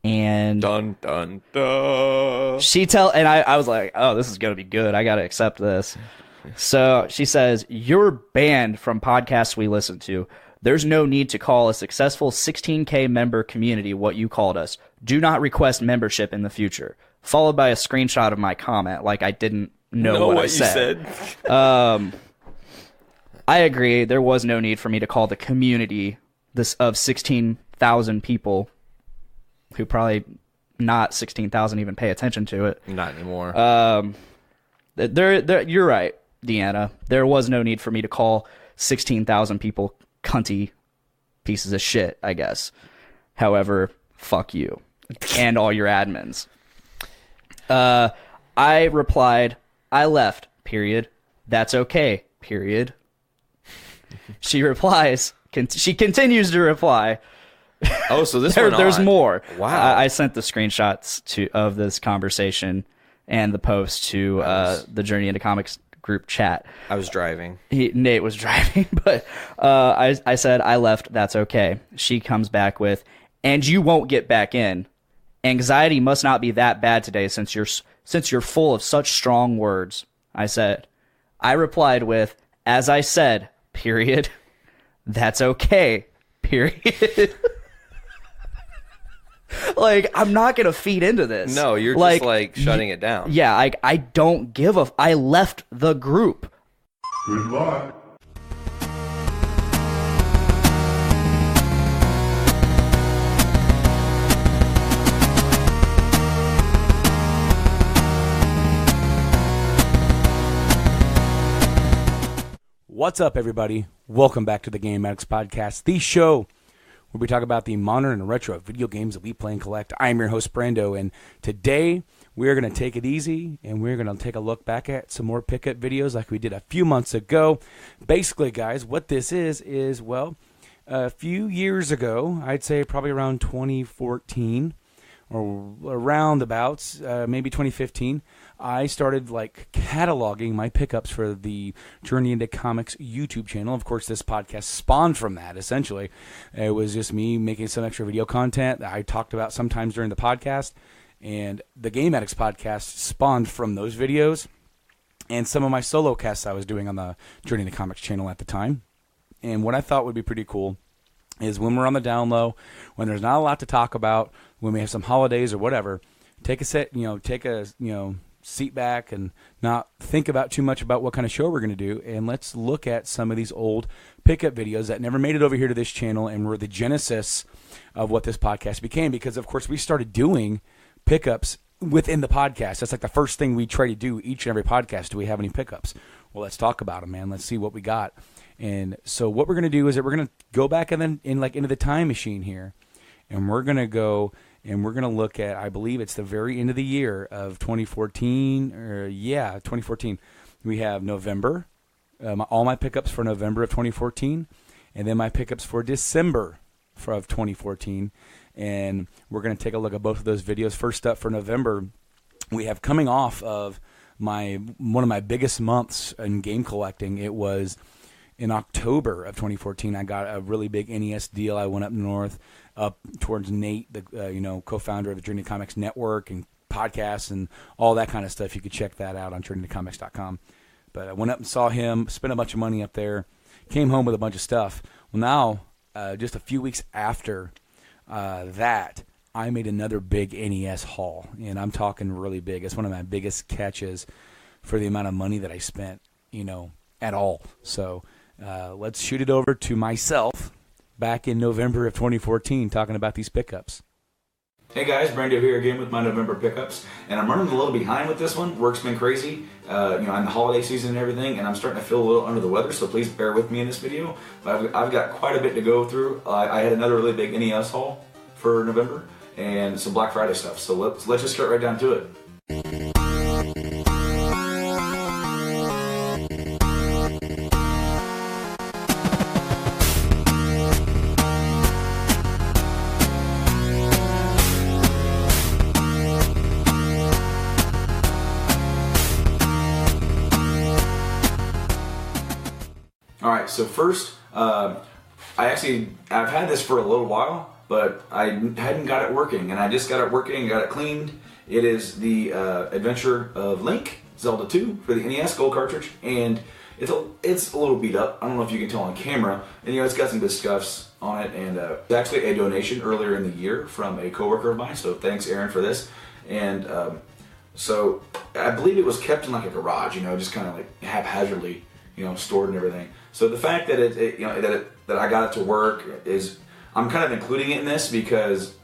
S10: And
S5: dun dun dun.
S10: I was like, oh, this is gonna be good. I gotta accept this. So she says, you're banned from podcasts we listen to. There's no need to call a successful 16K member community what you called us. Do not request membership in the future. Followed by a screenshot of my comment, like I didn't know what I said. I agree. There was no need for me to call the community of 16,000 people who probably not 16,000 even pay attention to it.
S5: Not anymore.
S10: You're right, Deanna. There was no need for me to call 16,000 people cunty pieces of shit, I guess. However, fuck you and all your admins. I replied, I left, period. That's okay, period. She replies, she continues to reply,
S5: Oh, so this went
S10: there's
S5: on.
S10: more.
S5: Wow.
S10: I sent the screenshots of this conversation and the post to the Journey into Comics group chat.
S5: I was driving.
S10: Nate was driving, but I said, I left, that's okay. She comes back with, and you won't get back in. Anxiety must not be that bad today since you're full of such strong words. I replied with, as I said, period. That's okay, period. Like, I'm not going to feed into this.
S5: No, you're just like shutting it down.
S10: Yeah, I don't give a... I left the group.
S7: Goodbye.
S11: What's up, everybody? Welcome back to the Game Addicts Podcast, the show where we talk about the modern and retro video games that we play and collect. I'm your host, Brando, and today we're going to take it easy, and we're going to take a look back at some more pickup videos like we did a few months ago. Basically, guys, what this is, well, a few years ago, I'd say probably around 2014, or around about, maybe 2015, I started like cataloging my pickups for the Journey into Comics YouTube channel. Of course, this podcast spawned from that, essentially. It was just me making some extra video content that I talked about sometimes during the podcast, and the Game Addicts Podcast spawned from those videos and some of my solo casts I was doing on the Journey into Comics channel at the time. And what I thought would be pretty cool is when we're on the down low, when there's not a lot to talk about, when we have some holidays or whatever, take a seat back and not think about too much about what kind of show we're going to do, and let's look at some of these old pickup videos that never made it over here to this channel and were the genesis of what this podcast became, because of course we started doing pickups within the podcast. That's like the first thing we try to do each and every podcast. Do we have any pickups? Well, let's talk about them, man. Let's see what we got. And so what we're going to do is that we're going to go back and then into the time machine here, and we're going to go and we're going to look at, I believe it's the very end of the year of 2014, 2014. We have November, all my pickups for November of 2014, and then my pickups for December of 2014. And we're going to take a look at both of those videos. First up for November, we have coming off of one of my biggest months in game collecting. It was in October of 2014. I got a really big NES deal. I went up north, up towards Nate, the co-founder of the Journey Comics Network and podcasts and all that kind of stuff. You could check that out on journeytocomics.com. But I went up and saw him, spent a bunch of money up there, came home with a bunch of stuff. Well, now, just a few weeks after that, I made another big NES haul, and I'm talking really big. It's one of my biggest catches for the amount of money that I spent, at all. So let's shoot it over to myself back in November of 2014 talking about these pickups.
S4: Hey guys, Brando here again with my November pickups, and I'm running a little behind with this one. Work's been crazy, in the holiday season and everything, and I'm starting to feel a little under the weather, so please bear with me in this video. But I've got quite a bit to go through. I had another really big NES haul for November and some Black Friday stuff, so let's just get right down to it. Alright, so first, I've had this for a little while, but I hadn't got it working, and I just got it working and got it cleaned. It is the Adventure of Link, Zelda 2, for the NES Gold cartridge, and it's a little beat up. I don't know if you can tell on camera, and it's got some good scuffs on it, and it's actually a donation earlier in the year from a coworker of mine, so thanks Aaron for this. And so I believe it was kept in like a garage, just kind of like haphazardly, stored and everything. So the fact that that I got it to work is, I'm kind of including it in this because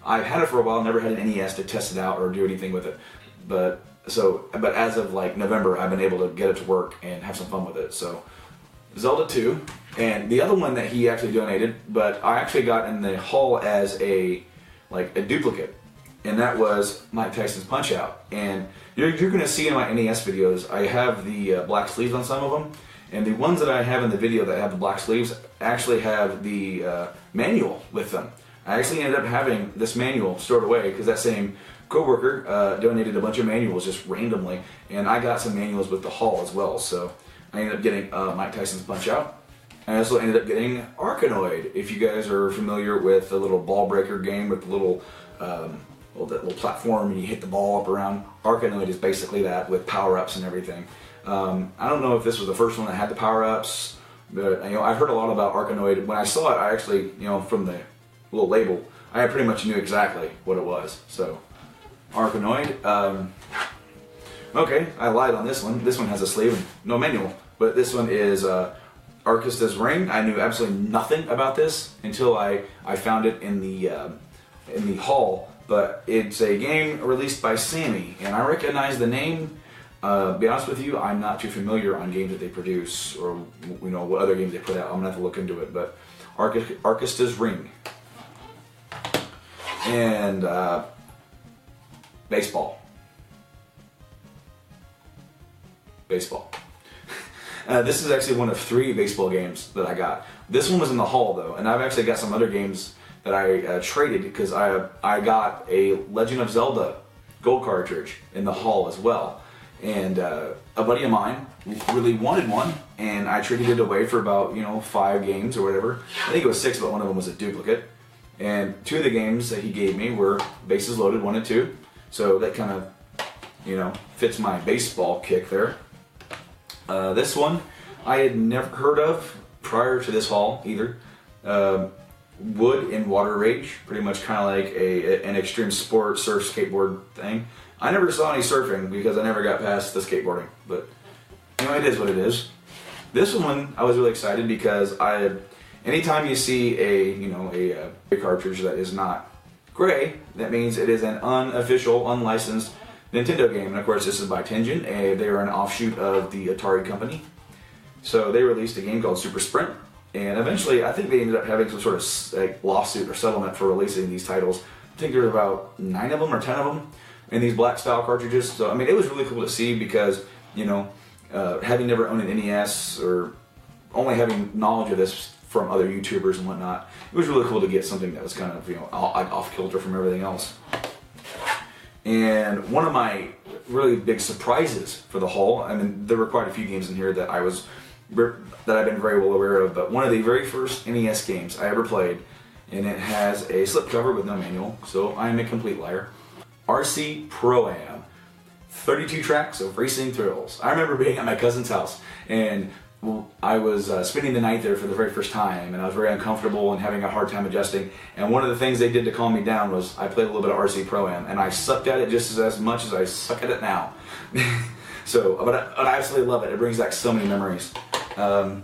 S4: I've had it for a while, never had an NES to test it out or do anything with it. But as of like November, I've been able to get it to work and have some fun with it. So Zelda 2, and the other one that he actually donated, but I actually got in the haul as a duplicate, and that was Mike Tyson's Punch-Out. And you're going to see in my NES videos, I have the black sleeves on some of them. And the ones that I have in the video that have the black sleeves actually have the manual with them.
S12: I actually ended up having this manual stored away because that same coworker donated a bunch of manuals just randomly, and I got some manuals with the haul as well. So I ended up getting Mike Tyson's Punch-Out! I also ended up getting Arkanoid. If you guys are familiar with the little ball breaker game with the little that little platform and you hit the ball up around, Arkanoid is basically that with power-ups and everything. I don't know if this was the first one that had the power-ups, but I've heard a lot about Arkanoid. When I saw it, I actually, from the little label, I pretty much knew exactly what it was. So, Arkanoid. Okay, I lied on this one. This one has a sleeve and no manual, but this one is Arkista's Ring. I knew absolutely nothing about this until I found it in the haul. But it's a game released by Sammy, and I recognize the name. Be honest with you, I'm not too familiar on games that they produce or what other games they put out. I'm gonna have to look into it. But Arkista's Ring and baseball. This is actually one of 3 baseball games that I got. This one was in the haul though, and I've actually got some other games that I traded because I got a Legend of Zelda gold cartridge in the haul as well. And a buddy of mine really wanted one, and I traded it away for about 5 games or whatever. I think it was 6, but one of them was a duplicate. And 2 of the games that he gave me were Bases Loaded 1 and 2, so that kind of fits my baseball kick there. This one I had never heard of prior to this haul either. Wood and Water Rage, pretty much kind of like an extreme sport surf skateboard thing. I never saw any surfing because I never got past the skateboarding, but it is what it is. This one I was really excited because anytime you see a cartridge that is not gray, that means it is an unofficial, unlicensed Nintendo game. And of course, this is by Tengen. They are an offshoot of the Atari company. So they released a game called Super Sprint. And eventually, I think they ended up having some sort of lawsuit or settlement for releasing these titles. I think there were about 9 of them or 10 of them in these black style cartridges. So, it was really cool to see because, having never owned an NES or only having knowledge of this from other YouTubers and whatnot, it was really cool to get something that was kind of, off kilter from everything else. And one of my really big surprises for the haul, there were quite a few games in here that I've been very well aware of, but one of the very first NES games I ever played, and it has a slipcover with no manual, so I am a complete liar. RC Pro-Am. 32 tracks of racing thrills. I remember being at my cousin's house, and I was spending the night there for the very first time, and I was very uncomfortable and having a hard time adjusting, and one of the things they did to calm me down was I played a little bit of RC Pro-Am, and I sucked at it just as much as I suck at it now. But I absolutely love it. It brings back so many memories. Got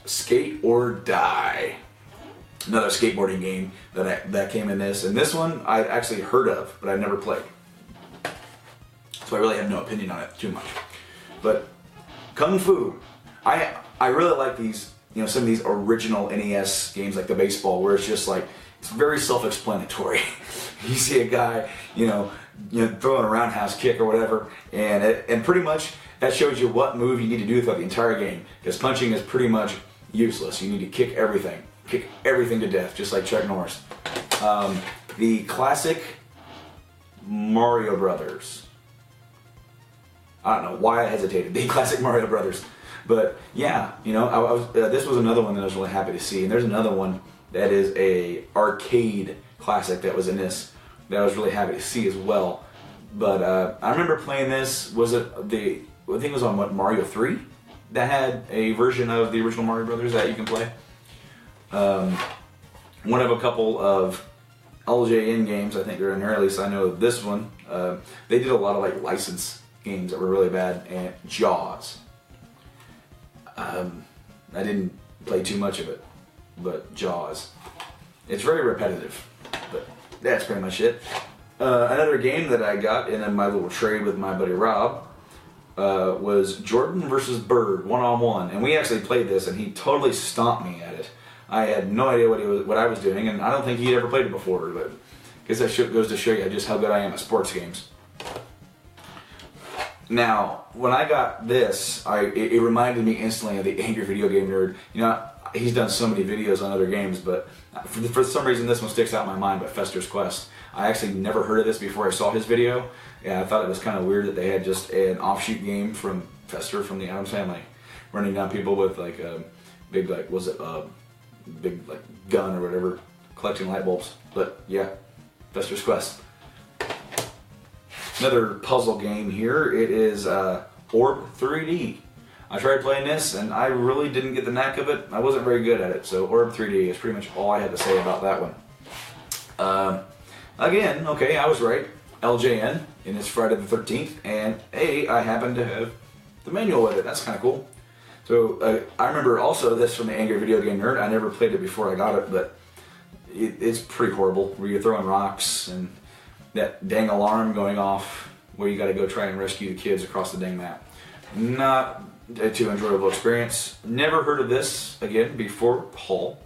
S12: Skate or Die. Another skateboarding game that came in this. And this one I actually heard of, but I've never played. So I really have no opinion on it too much. But Kung Fu. I really like these, some of these original NES games like the baseball where it's just like, it's very self-explanatory. You see a guy, throwing a roundhouse kick or whatever, and pretty much that shows you what move you need to do throughout the entire game. Because punching is pretty much useless. You need to kick everything to death, just like Chuck Norris. The classic Mario Brothers. I don't know why I hesitated. The classic Mario Brothers, but yeah, this was another one that I was really happy to see. And there's another one that is a arcade classic that was in this that I was really happy to see as well. But I remember playing this. I think it was on Mario 3 that had a version of the original Mario Brothers that you can play. One of a couple of LJN games, I think they're in here, at least I know this one. They did a lot of license games that were really bad, and Jaws. I didn't play too much of it, but Jaws. It's very repetitive, but that's pretty much it. Another game that I got in my little trade with my buddy Rob was Jordan versus Bird 1-on-1, and we actually played this, and he totally stomped me at it. I had no idea what I was doing, and I don't think he'd ever played it before, but I guess that goes to show you just how good I am at sports games. Now, when I got this, it reminded me instantly of the Angry Video Game Nerd. he's done so many videos on other games, but for some reason this one sticks out in my mind. But Fester's Quest, I actually never heard of this before I saw his video, and I thought it was kind of weird that they had just an offshoot game from Fester from the Addams Family, running down people with like a big big like gun or whatever, collecting light bulbs. But yeah, Fester's Quest. Another puzzle game here. It is Orb 3D. I tried playing this and I really didn't get the knack of it. I wasn't very good at it. So Orb 3D is pretty much all I had to say about that one. Again, okay, I was right. LJN, and it's Friday the 13th, and hey, I happen to have the manual with it. That's kind of cool. So I remember also this from the Angry Video Game Nerd. I never played it before I got it, but it's pretty horrible. Where you're throwing rocks and that dang alarm going off where you got to go try and rescue the kids across the dang map. Not a too enjoyable experience. Never heard of this again before Paul.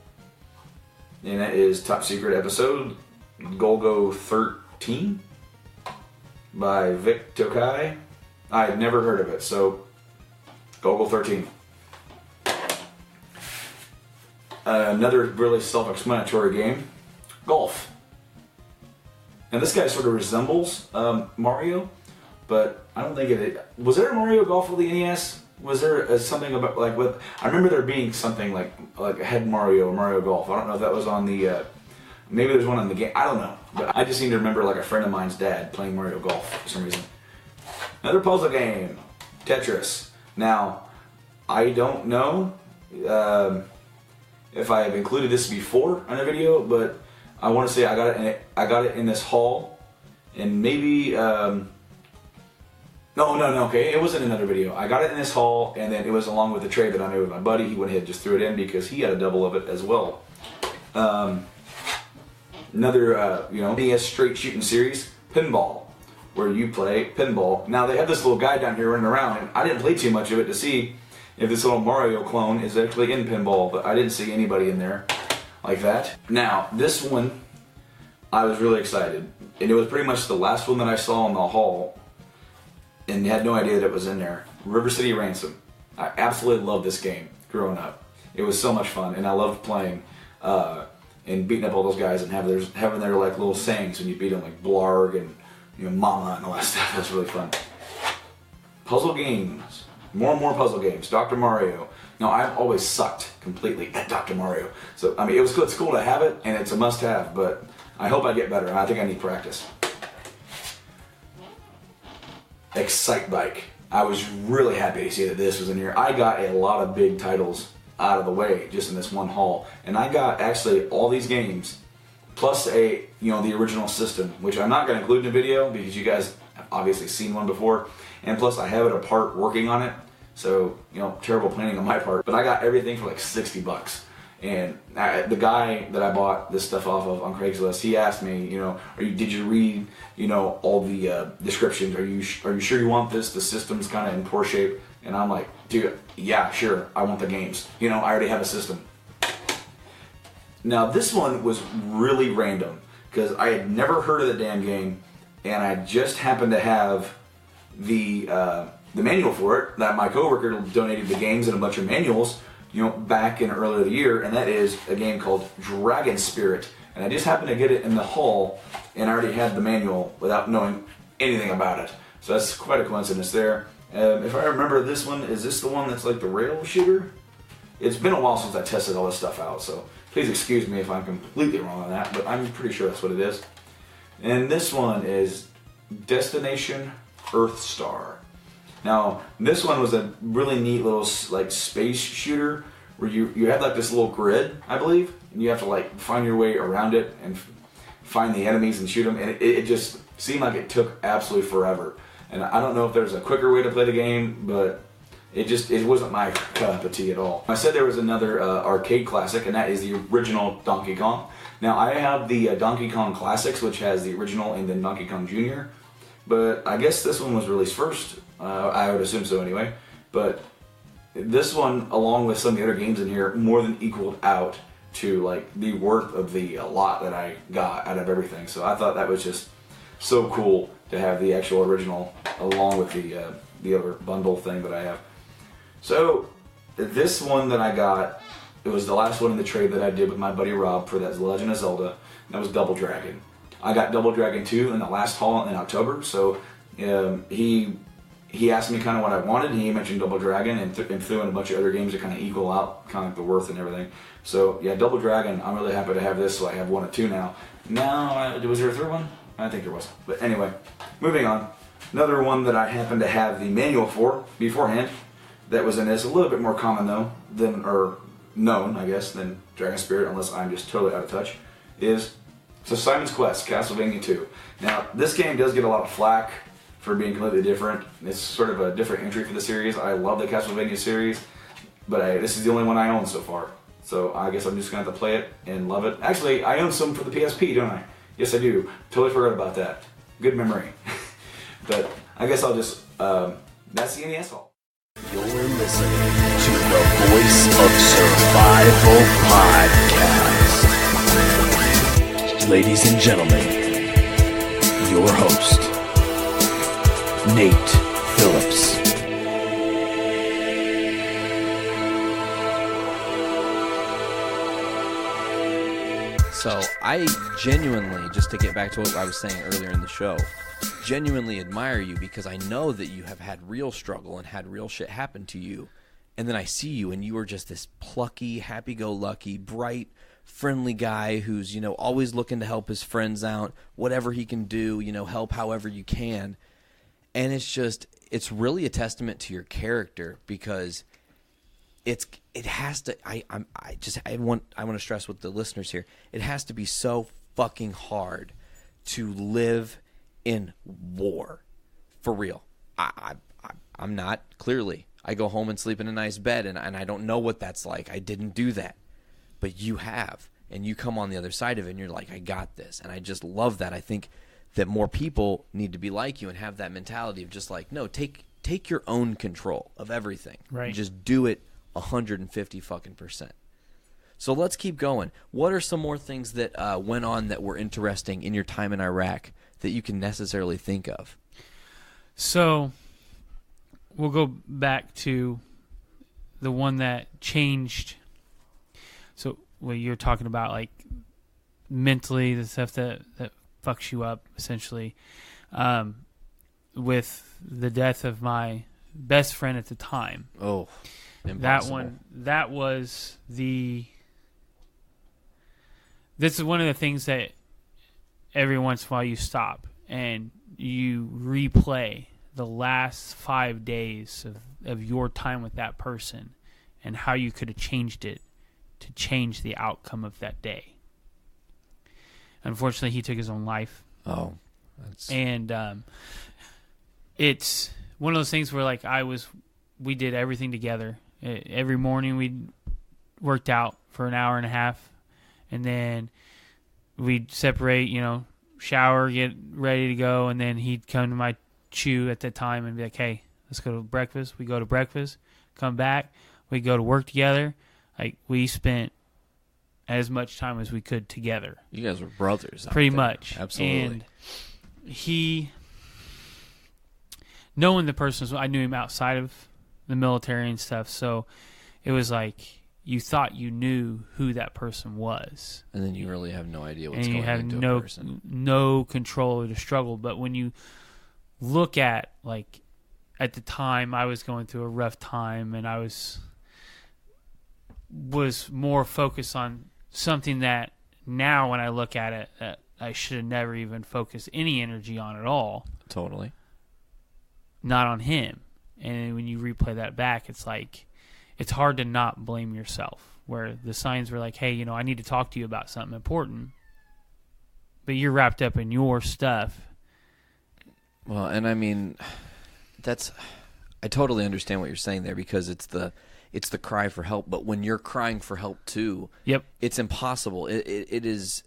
S12: And that is Top Secret Episode Golgo 13 by Vic Tokai. I had never heard of it, so Golgo 13. Another really self-explanatory game, Golf. Now this guy sort of resembles Mario, but I don't think it. Was there a Mario Golf for the NES? Was there something about like with? I remember there being something like Head Mario or Mario Golf. I don't know if that was on the. Maybe there's one on the game. I don't know, but I just seem to remember like a friend of mine's dad playing Mario Golf for some reason. Another puzzle game, Tetris. Now, I don't know if I have included this before on a video, but I want to say I got it in this haul, and maybe no, okay, it wasn't another video. I got it in this haul, and then it was along with the tray that I made with my buddy. He went ahead and just threw it in because he had a double of it as well. Another NES straight shooting series, Pinball, where you play pinball. Now they have this little guy down here running around, and I didn't play too much of it to see if this little Mario clone is actually in pinball, but I didn't see anybody in there like that. Now, this one, I was really excited. And it was pretty much the last one that I saw in the haul, and had no idea that it was in there. River City Ransom. I absolutely loved this game growing up. It was so much fun, and I loved playing and beating up all those guys and having their like little sayings when you beat them, like Blarg and Mama and all that stuff. That was really fun. Puzzle games. More and more puzzle games. Dr. Mario. Now, I've always sucked completely at Dr. Mario. So, I mean, it's cool to have it, and it's a must-have, but I hope I get better. I think I need practice. Excite Bike. I was really happy to see that this was in here. I got a lot of big titles out of the way just in this one haul. And I got actually all these games, plus the original system, which I'm not going to include in the video because you guys have obviously seen one before. And plus I have it apart working on it. So, terrible planning on my part. But I got everything for like $60. And the guy that I bought this stuff off of on Craigslist, he asked me, did you read, all the descriptions? Are you sure you want this? The system's kind of in poor shape. And I'm like, dude, yeah, sure. I want the games. I already have a system. Now, this one was really random because I had never heard of the damn game, and I just happened to have the manual for it that my coworker donated the games and a bunch of manuals, back in earlier the year, and that is a game called Dragon Spirit. And I just happened to get it in the haul, and I already had the manual without knowing anything about it. So that's quite a coincidence there. If I remember this one, is this the one that's like the rail shooter? It's been a while since I tested all this stuff out, so please excuse me if I'm completely wrong on that, but I'm pretty sure that's what it is. And this one is Destination Earthstar. Now, this one was a really neat little like space shooter where you had like this little grid, I believe, and you have to like find your way around it and find the enemies and shoot them, and it just seemed like it took absolutely forever. And I don't know if there's a quicker way to play the game, but it wasn't my cup of tea at all. I said there was another arcade classic, and that is the original Donkey Kong. Now, I have the Donkey Kong Classics, which has the original and then Donkey Kong Jr., but I guess this one was released first. I would assume so anyway. But this one, along with some of the other games in here, more than equaled out to like the worth of the lot that I got out of everything. So I thought that was just so cool to have the actual original along with the other bundle thing that I have. So this one that I got it was the last one in the trade that I did with my buddy Rob for that Legend of Zelda. That was Double Dragon. I got Double Dragon 2 in the last haul in October, so he asked me kind of what I wanted, and he mentioned Double Dragon and threw in a bunch of other games to kind of equal out kind of like the worth and everything. So yeah, Double Dragon, I'm really happy to have this, so I have 1 of 2 now. Now, was there a third one? I think there was. But anyway, moving on. Another one that I happen to have the manual for beforehand that was in this, a little bit more common though, or known, I guess, than Dragon Spirit, unless I'm just totally out of touch, is Simon's Quest, Castlevania 2. Now, this game does get a lot of flack for being completely different. It's sort of a different entry for the series. I love the Castlevania series, but this is the only one I own so far. So I guess I'm just going to have to play it and love it. Actually, I own some for the PSP, don't I? Yes, I do. Totally forgot about that. Good memory. But I guess I'll just, that's the NES Hall.
S3: You're listening to the Voice of Survival Podcast. Ladies and gentlemen, your host, Nate Phillips.
S5: So I genuinely, just to get back to what I was saying earlier in the show, genuinely admire you because I know that you have had real struggle and had real shit happen to you. And then I see you and you are just this plucky, happy-go-lucky, bright, friendly guy who's, always looking to help his friends out, whatever he can do, help however you can. And it's really a testament to your character because it has to, I want to stress with the listeners here, it has to be so fucking hard to live in war. For real. I'm not, clearly. I go home and sleep in a nice bed, and I don't know what that's like. I didn't do that. But you have. And you come on the other side of it, and you're like, I got this. And I just love that. I think that more people need to be like you and have that mentality of just like, no, take your own control of everything.
S13: Right.
S5: And just do it 150%. So let's keep going. What are some more things that went on that were interesting in your time in Iraq that you can necessarily think of?
S13: So we'll go back to the one that changed. So what you're talking about, like mentally, the stuff that fucks you up, essentially, with the death of my best friend at the time.
S5: Oh, impossible.
S13: That was the... This is one of the things that every once in a while you stop and you replay the last 5 days of your time with that person and how you could have changed it to change the outcome of that day. Unfortunately, he took his own life.
S5: Oh.
S13: And it's one of those things where like we did everything together. Every morning we worked out for an hour and a half, and then we'd separate, shower, get ready to go, and then he'd come to my chew at that time and be like, hey, let's go to breakfast. We go to breakfast, come back, we go to work together. Like, we spent as much time as we could together.
S5: You guys were brothers.
S13: Pretty much.
S5: Absolutely.
S13: And knowing the person, I knew him outside of the military and stuff, so it was like you thought you knew who that person was.
S5: And then you really have no idea what's going into a person.
S13: No control or the struggle. But when you look at, like, at the time I was going through a rough time and I was more focused on something that now when I look at it, that I should have never even focused any energy on at all.
S5: Totally.
S13: Not on him. And when you replay that back, it's like, it's hard to not blame yourself, where the signs were like, hey, I need to talk to you about something important, but you're wrapped up in your stuff.
S5: Well, and I mean, I totally understand what you're saying there, because it's the cry for help. But when you're crying for help too,
S13: yep,
S5: it's impossible. It is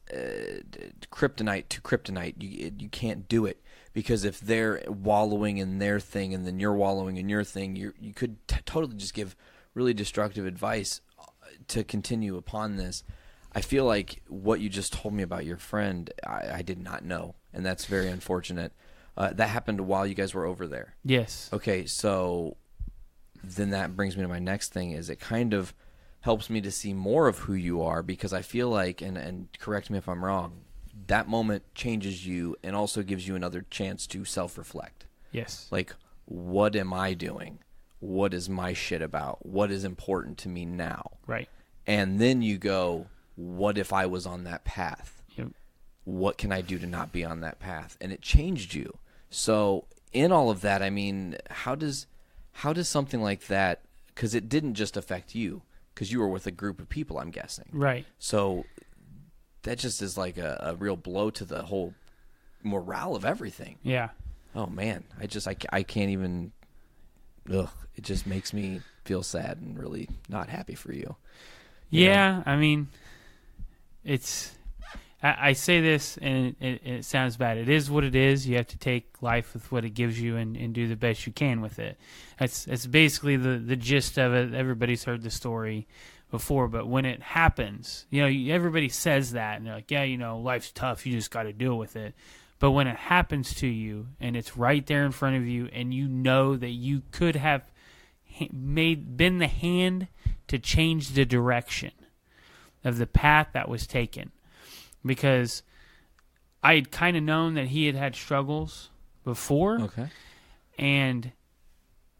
S5: kryptonite to kryptonite. You can't do it, because if they're wallowing in their thing and then you're wallowing in your thing, you could totally just give really destructive advice to continue upon this. I feel like what you just told me about your friend, I did not know, and that's very unfortunate. That happened while you guys were over there.
S13: Yes.
S5: Okay, so then that brings me to my next thing. Is it kind of helps me to see more of who you are, because I feel like, and correct me if I'm wrong, that moment changes you and also gives you another chance to self-reflect.
S13: Yes.
S5: Like, what am I doing? What is my shit about? What is important to me now?
S13: Right.
S5: And then you go, what if I was on that path?
S13: Yep.
S5: What can I do to not be on that path? And it changed you. So in all of that, I mean, how does something like that, because it didn't just affect you, because you were with a group of people, I'm guessing.
S13: Right.
S5: So that just is like a real blow to the whole morale of everything.
S13: Yeah.
S5: Oh, man. I can't even, ugh. It just makes me feel sad and really not happy for you.
S13: Yeah, I mean, I say this and it sounds bad. It is what it is. You have to take life with what it gives you and do the best you can with it. That's basically the gist of it. Everybody's heard the story before, but when it happens, everybody says that and they're like, yeah, life's tough. You just got to deal with it. But when it happens to you and it's right there in front of you and you know that you could have been the hand to change the direction of the path that was taken, because I had kind of known that he had struggles before.
S5: Okay.
S13: And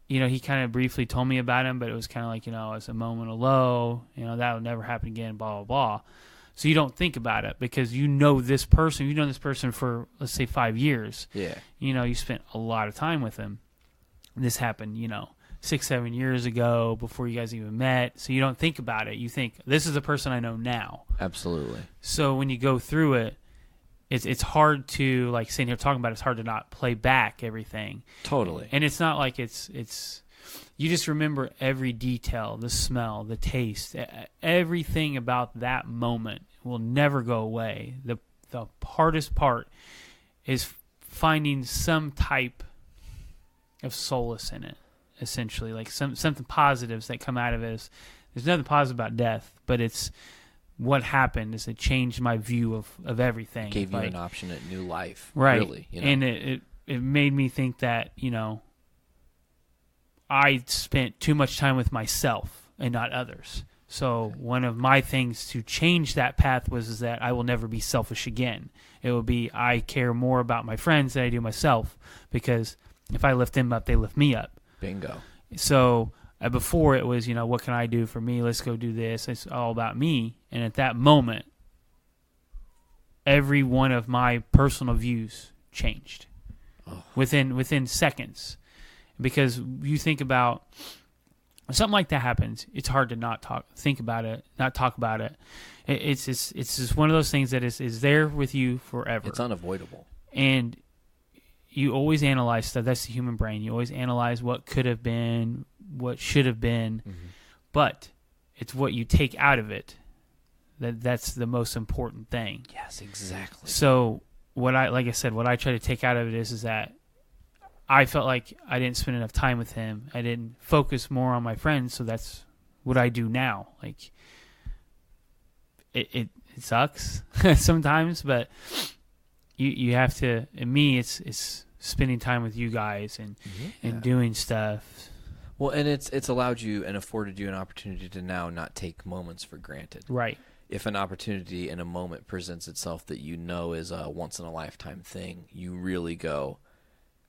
S13: he kind of briefly told me about him, but it was kind of like, it's a moment of low, that'll never happen again, blah, blah, blah. So you don't think about it because you've known this person for, let's say, 5 years.
S5: Yeah.
S13: You spent a lot of time with him. This happened, 6-7 years ago before you guys even met. So you don't think about it. You think, this is the person I know now.
S5: Absolutely.
S13: So when you go through it, it's hard to, like sitting here talking about it, it's hard to not play back everything.
S5: Totally.
S13: And it's not like it's you just remember every detail, the smell, the taste, everything about that moment will never go away. The hardest part is finding some type of solace in it. Essentially, like something positives that come out of it. There's nothing positive about death, but it's what happened is it changed my view of everything.
S5: Gave you an option at new life,
S13: right?
S5: Really,
S13: And it made me think that I spent too much time with myself and not others. So one of my things to change that path was that I will never be selfish again. It will be I care more about my friends than I do myself, because if I lift them up, they lift me up.
S5: Bingo.
S13: So before it was, what can I do for me? Let's go do this. It's all about me. And at that moment, every one of my personal views changed within seconds. Because you think about something like that happens, it's hard to not talk about it. It's just one of those things that is there with you forever.
S5: It's unavoidable.
S13: And you always analyze stuff. That's the human brain. You always analyze what could have been, what should have been, but it's what you take out of it that's the most important thing.
S5: Yes, exactly.
S13: So what I try to take out of it is that I felt like I didn't spend enough time with him. I didn't focus more on my friends, so that's what I do now. Like it sucks sometimes, but you have to. And me, it's spending time with you guys and doing stuff.
S5: Well, and it's allowed you and afforded you an opportunity to now not take moments for granted.
S13: Right.
S5: If an opportunity in a moment presents itself that is a once-in-a-lifetime thing, you really go,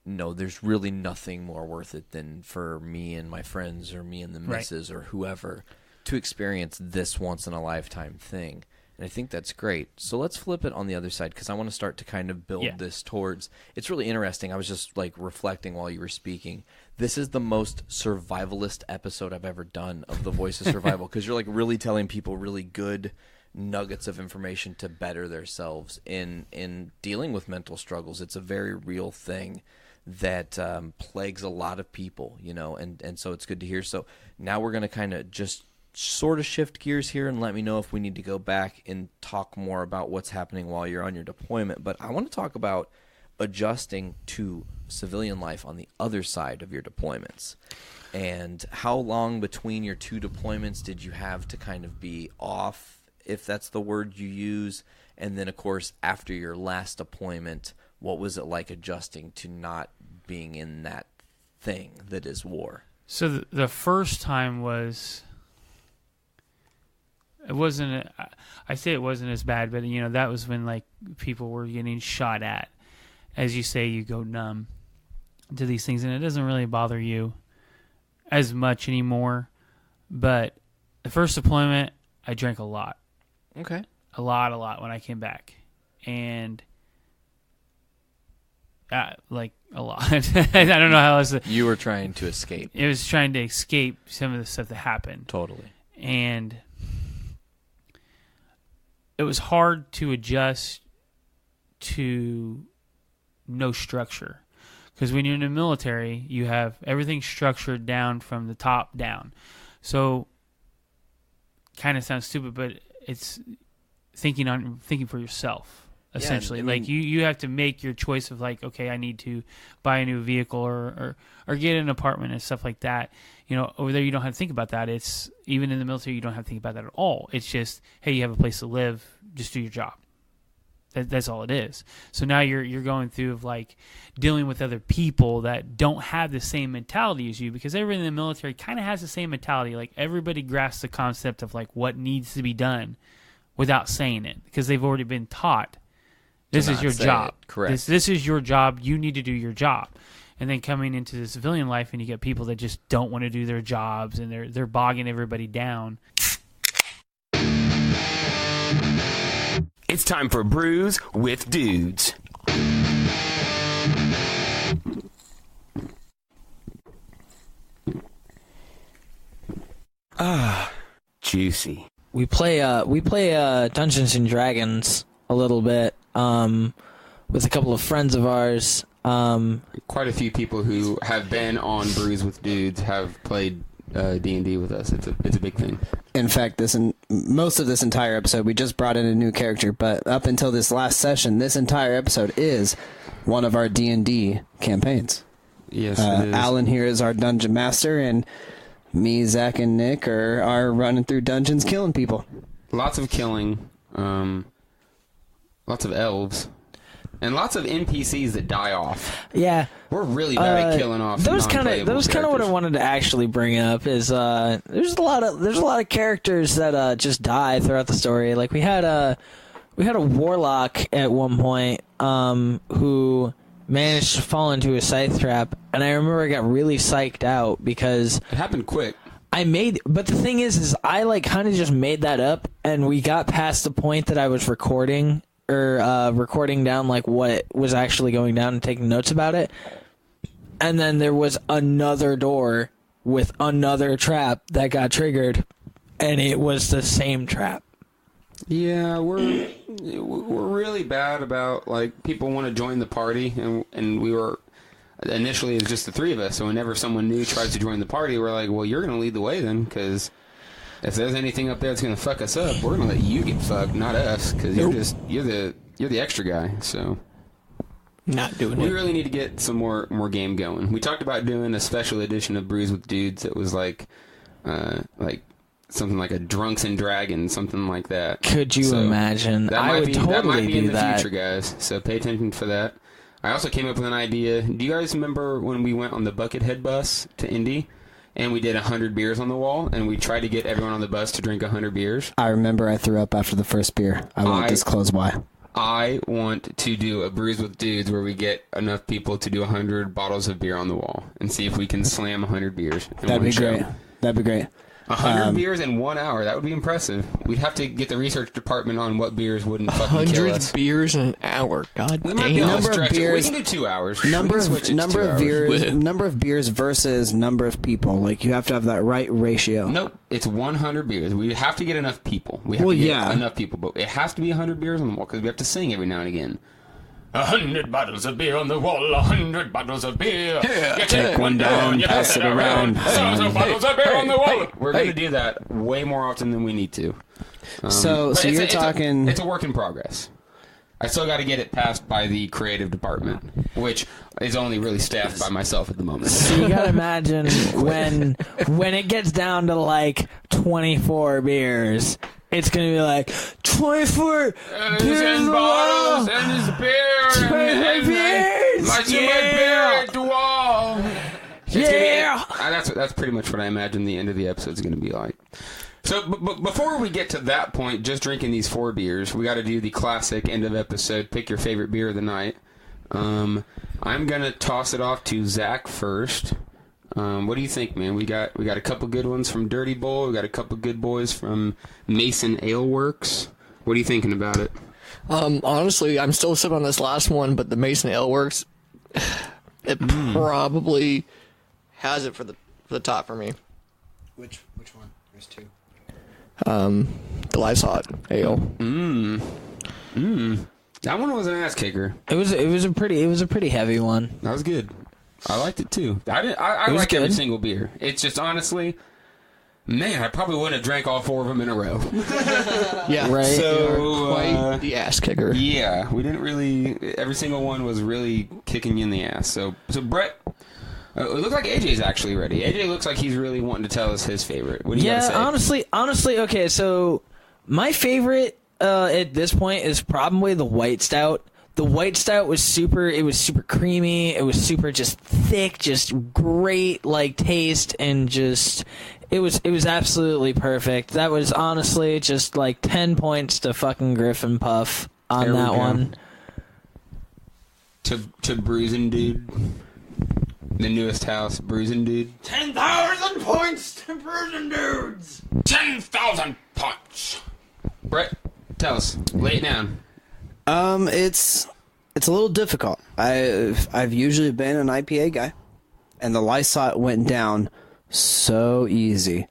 S5: no, there's really nothing more worth it than for me and my friends or me and the missus or whoever to experience this once-in-a-lifetime thing. And I think that's great. So let's flip it on the other side, because I want to start to kind of build this towards... It's really interesting. I was just reflecting while you were speaking. This is the most survivalist episode I've ever done of The Voice of Survival, because you're really telling people really good nuggets of information to better themselves in dealing with mental struggles. It's a very real thing that plagues a lot of people, and so it's good to hear. So now we're going to kind of just sort of shift gears here and let me know if we need to go back and talk more about what's happening while you're on your deployment. But I want to talk about adjusting to civilian life on the other side of your deployments. And how long between your two deployments did you have to kind of be off, if that's the word you use? And then, of course, after your last deployment, what was it like adjusting to not being in that thing that is war?
S13: So the first time was... It wasn't. I say it wasn't as bad, but that was when like people were getting shot at. As you say, you go numb to these things, and it doesn't really bother you as much anymore. But the first deployment, I drank a lot.
S5: Okay.
S13: A lot when I came back, and like a lot. I don't know how else.
S5: You were trying to escape.
S13: It was trying to escape some of the stuff that happened.
S5: Totally.
S13: And it was hard to adjust to no structure. Because when you're in the military, you have everything structured down from the top down. So, kind of sounds stupid, but it's thinking for yourself, essentially.
S5: Yeah, I mean,
S13: like you have to make your choice of like, okay, I need to buy a new vehicle or get an apartment and stuff like that. Over there you don't have to think about that. It's even in the military you don't have to think about that at all. It's just, hey, you have a place to live, just do your job. That's all it is. So now you're going through of like dealing with other people that don't have the same mentality as you, because everyone in the military kind of has the same mentality. Like everybody grasps the concept of like what needs to be done without saying it, because they've already been taught this is your job.
S5: Correct.
S13: This is your job. You need to do your job. And then coming into the civilian life, and you get people that just don't want to do their jobs, and they're bogging everybody down.
S14: It's time for Brews with Dudes. Juicy.
S15: We play Dungeons and Dragons a little bit with a couple of friends of ours.
S16: Quite a few people who have been on Brews with Dudes have played D&D with us. It's a big thing.
S17: In fact, most of this entire episode, we just brought in a new character, but up until this last session, this entire episode is one of our D&D campaigns.
S16: Yes, it is.
S17: Alan here is our dungeon master, and me, Zach, and Nick are running through dungeons killing people.
S16: Lots of killing, lots of elves, and lots of NPCs that die off.
S15: Yeah,
S16: we're really bad at killing off.
S15: That was kind of what I wanted to actually bring up. Is there's a lot of characters that just die throughout the story. Like we had a warlock at one point who managed to fall into a scythe trap, and I remember I got really psyched out because
S16: it happened quick.
S15: But the thing is I like kind of just made that up, and we got past the point that I was recording down like what was actually going down and taking notes about it, and then there was another door with another trap that got triggered, and it was the same trap.
S16: Yeah, we're really bad about like people want to join the party, and we were initially it was just the three of us. So whenever someone new tries to join the party, we're like, well, you're going to lead the way then, because if there's anything up there that's going to fuck us up, we're going to let you get fucked, not us, because you're the extra guy. So
S15: not doing it.
S16: We really need to get some more game going. We talked about doing a special edition of Brews with Dudes that was like something like a Drunks and Dragons, something like that.
S15: Could you imagine? I would totally
S16: that might be in
S15: do
S16: the
S15: that.
S16: future, guys. So pay attention for that. I also came up with an idea. Do you guys remember when we went on the Buckethead bus to Indy, and we did 100 beers on the wall, and we tried to get everyone on the bus to drink 100 beers?
S17: I remember I threw up after the first beer. I won't disclose why.
S16: I want to do a Brews with Dudes where we get enough people to do 100 bottles of beer on the wall and see if we can slam 100 beers.
S17: That'd be great. That'd be great.
S16: 100 beers in 1 hour. That would be impressive. We'd have to get the research department on what beers wouldn't fucking kill us.
S15: 100 beers in an hour. God
S16: we
S15: damn.
S16: might be able to
S17: Number of
S16: stretch it. We
S17: beers-
S16: can do 2 hours.
S17: Number of beers versus number of people. Like you have to have that right ratio.
S16: Nope, it's 100 beers. We have to get enough people. We have to get enough people, but it has to be 100 beers on the wall because we have to sing every now and again. 100 bottles of beer on the wall, 100 bottles of beer.
S17: Yeah. You take one down, pass it around.
S16: Bottles of beer on the wall. We're going to do that way more often than we need to.
S17: So you're talking...
S16: It's a work in progress. I still got to get it passed by the creative department, which is only really staffed by myself at the moment.
S15: So you gotta imagine when it gets down to like 24 beers, it's gonna be like 24 beers in the wall,
S16: and there's beer,
S15: 24 beers,
S16: my beer at the wall.
S15: Yeah,
S16: that's pretty much what I imagine the end of the episode is gonna be like. So before we get to that point, just drinking these 4 beers, we got to do the classic end of episode, pick your favorite beer of the night. I'm going to toss it off to Zach first. What do you think, man? We got a couple good ones from Dirty Bull. We got a couple good boys from Mason Ale Works. What are you thinking about it?
S18: Honestly, I'm still sitting on this last one, but the Mason Ale Works, it probably has it for the top for me.
S17: Which one? There's 2.
S18: The Life's Hot Ale.
S16: That one was an ass kicker.
S15: It was a pretty heavy one.
S16: That was good. I liked it too. I like every single beer. It's just honestly, man, I probably wouldn't have drank all 4 of them in a row.
S18: Yeah,
S15: right.
S16: So
S18: quite the ass kicker.
S16: Yeah, we didn't really. Every single one was really kicking you in the ass. So Brett. It looks like AJ's actually ready. AJ looks like he's really wanting to tell us his favorite. What do you gotta say?
S15: honestly, okay, so my favorite at this point is probably the White Stout. The White Stout was super creamy, it was super just thick, just great like taste, and just it was absolutely perfect. That was honestly just like 10 points to fucking Griffin Puff on that one.
S16: To Bruising Dude. The newest house, Bruising Dude.
S7: 10,000 points to Bruising Dudes. 10,000 points.
S16: Brett, tell us. Lay it down.
S17: It's a little difficult. I've usually been an IPA guy, and the Lysot went down so easy.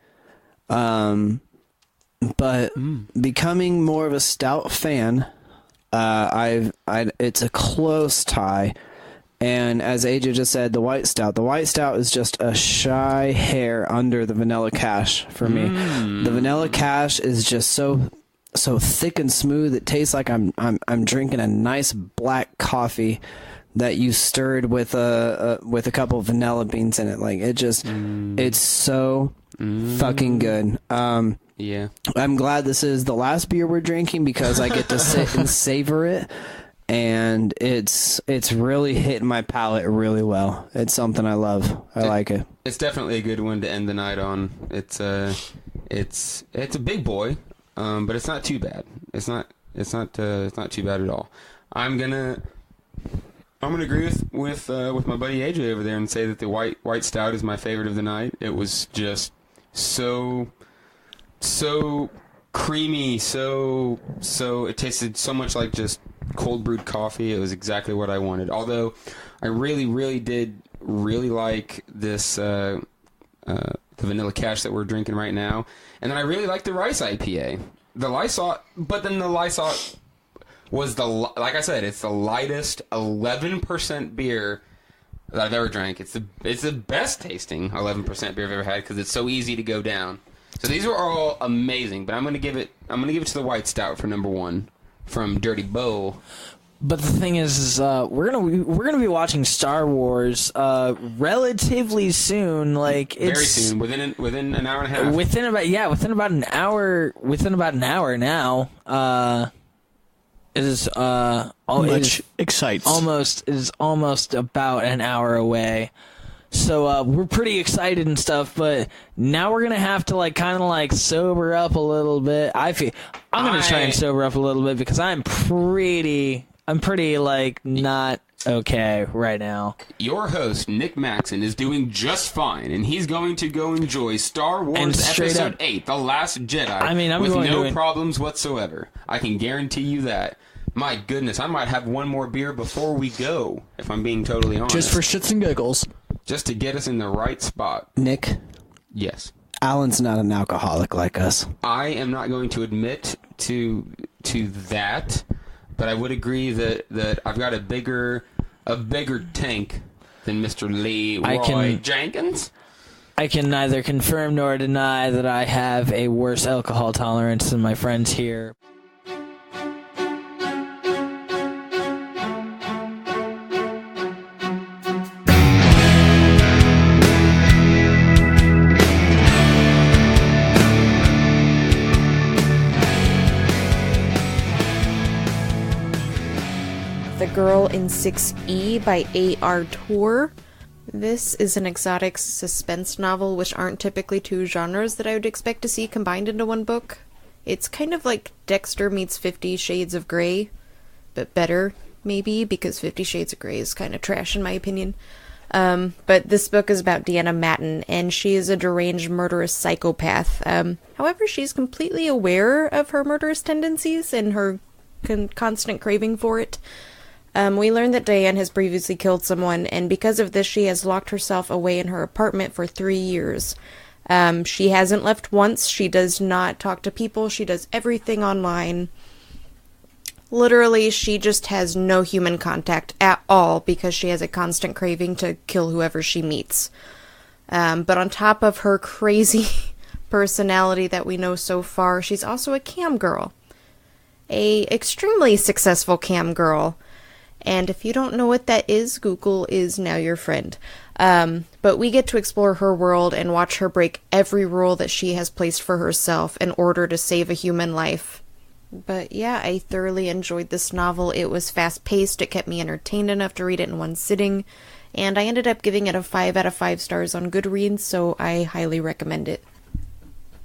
S17: But becoming more of a stout fan, it's a close tie. And as AJ just said, the White Stout. The White Stout is just a shy hair under the Vanilla Cash for me. The Vanilla Cash is just so thick and smooth. It tastes like I'm drinking a nice black coffee that you stirred with a couple of vanilla beans in it. Like it just, it's so fucking good.
S16: Yeah,
S17: I'm glad this is the last beer we're drinking because I get to sit and savor it. And it's really hitting my palate really well. It's something I love. I like it.
S16: It's definitely a good one to end the night on. It's a big boy, but it's not too bad. It's not too bad at all. I'm gonna agree with my buddy AJ over there and say that the white stout is my favorite of the night. It was just so creamy, so it tasted so much like just cold brewed coffee. It was exactly what I wanted. Although I really did like this the Vanilla Cash that we're drinking right now, and then I really like the Rice IPA, the Lysot. But then the Lysot was like I said, it's the lightest 11% beer that I've ever drank. It's the best tasting 11% beer I've ever had because it's so easy to go down. So these were all amazing, but I'm gonna give it to the White Stout for number 1. From Dirty Bull.
S15: But the thing is we're gonna be watching Star Wars relatively soon. Like
S16: very soon, within an hour and a half.
S15: Within about an hour now. It is almost about an hour away. So we're pretty excited and stuff, but now we're gonna have to kind of sober up a little bit. I'm gonna try and sober up a little bit because I'm pretty not okay right now.
S16: Your host Nick Maxon is doing just fine, and he's going to go enjoy Star Wars Episode 8: The Last Jedi. With no problems whatsoever. I can guarantee you that. My goodness, I might have one more beer before we go, if I'm being totally honest.
S18: Just for shits and giggles.
S16: Just to get us in the right spot.
S17: Nick?
S16: Yes.
S17: Alan's not an alcoholic like us.
S16: I am not going to admit to that, but I would agree that I've got a bigger tank than Mr. Leroy Jenkins.
S15: I can neither confirm nor deny that I have a worse alcohol tolerance than my friends here.
S19: The Girl in 6E by A.R. Tour. This is an exotic suspense novel, which aren't typically two genres that I would expect to see combined into one book. It's kind of like Dexter meets 50 Shades of Grey, but better, maybe, because 50 Shades of Grey is kind of trash in my opinion. But this book is about Deanna Matten, and she is a deranged murderous psychopath. However, she's completely aware of her murderous tendencies and her constant craving for it. We learn that Diane has previously killed someone, and because of this, she has locked herself away in her apartment for 3 years. She hasn't left once. She does not talk to people. She does everything online. Literally, she just has no human contact at all because she has a constant craving to kill whoever she meets. But on top of her crazy personality that we know so far, she's also a cam girl. A extremely successful cam girl. And if you don't know what that is, Google is now your friend. But we get to explore her world and watch her break every rule that she has placed for herself in order to save a human life. But yeah, I thoroughly enjoyed this novel. It was fast-paced, it kept me entertained enough to read it in one sitting, and I ended up giving it a 5 out of 5 stars on Goodreads, so I highly recommend it.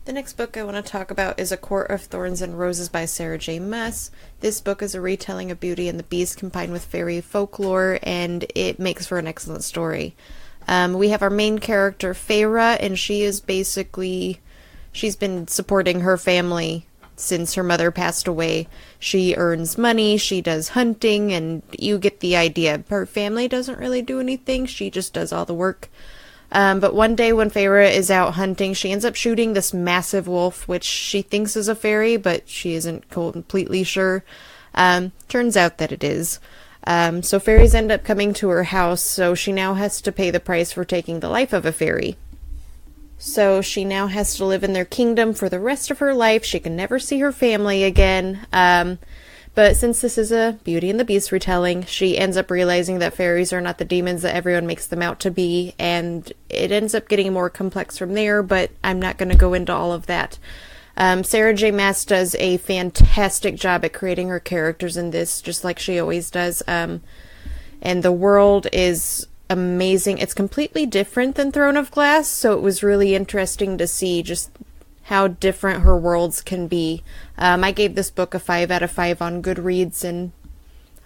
S19: The next book I want to talk about is A Court of Thorns and Roses by Sarah J. Maas. This book is a retelling of Beauty and the Beast combined with fairy folklore, and it makes for an excellent story. We have our main character, Feyre, and she is basically... she's been supporting her family since her mother passed away. She earns money, she does hunting, and you get the idea. Her family doesn't really do anything, she just does all the work. But one day when Feyre is out hunting, she ends up shooting this massive wolf, which she thinks is a fairy, but she isn't completely sure. Turns out that it is. So fairies end up coming to her house, so she now has to pay the price for taking the life of a fairy. So she now has to live in their kingdom for the rest of her life. She can never see her family again. But since this is a Beauty and the Beast retelling, she ends up realizing that fairies are not the demons that everyone makes them out to be, and it ends up getting more complex from there, but I'm not going to go into all of that. Sarah J. Maas does a fantastic job at creating her characters in this, just like she always does, and the world is amazing. It's completely different than Throne of Glass, so it was really interesting to see just how different her worlds can be. I gave this book a 5 out of 5 on Goodreads, and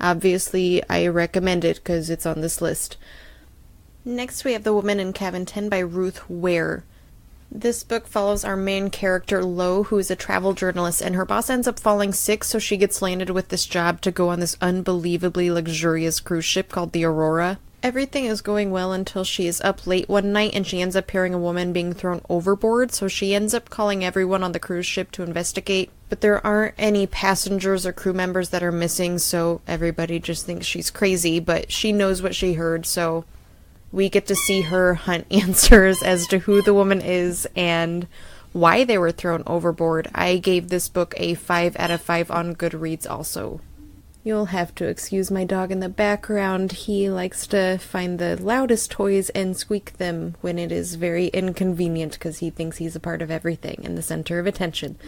S19: obviously I recommend it because it's on this list. Next we have The Woman in Cabin 10 by Ruth Ware. This book follows our main character, Lo, who is a travel journalist, and her boss ends up falling sick, so she gets landed with this job to go on this unbelievably luxurious cruise ship called the Aurora. Everything is going well until she is up late one night and she ends up hearing a woman being thrown overboard, so she ends up calling everyone on the cruise ship to investigate. But there aren't any passengers or crew members that are missing, so everybody just thinks she's crazy, but she knows what she heard, so we get to see her hunt answers as to who the woman is and why they were thrown overboard. I gave this book a 5 out of 5 on Goodreads also. You'll have to excuse my dog in the background. He likes to find the loudest toys and squeak them when it is very inconvenient because he thinks he's a part of everything and the center of attention.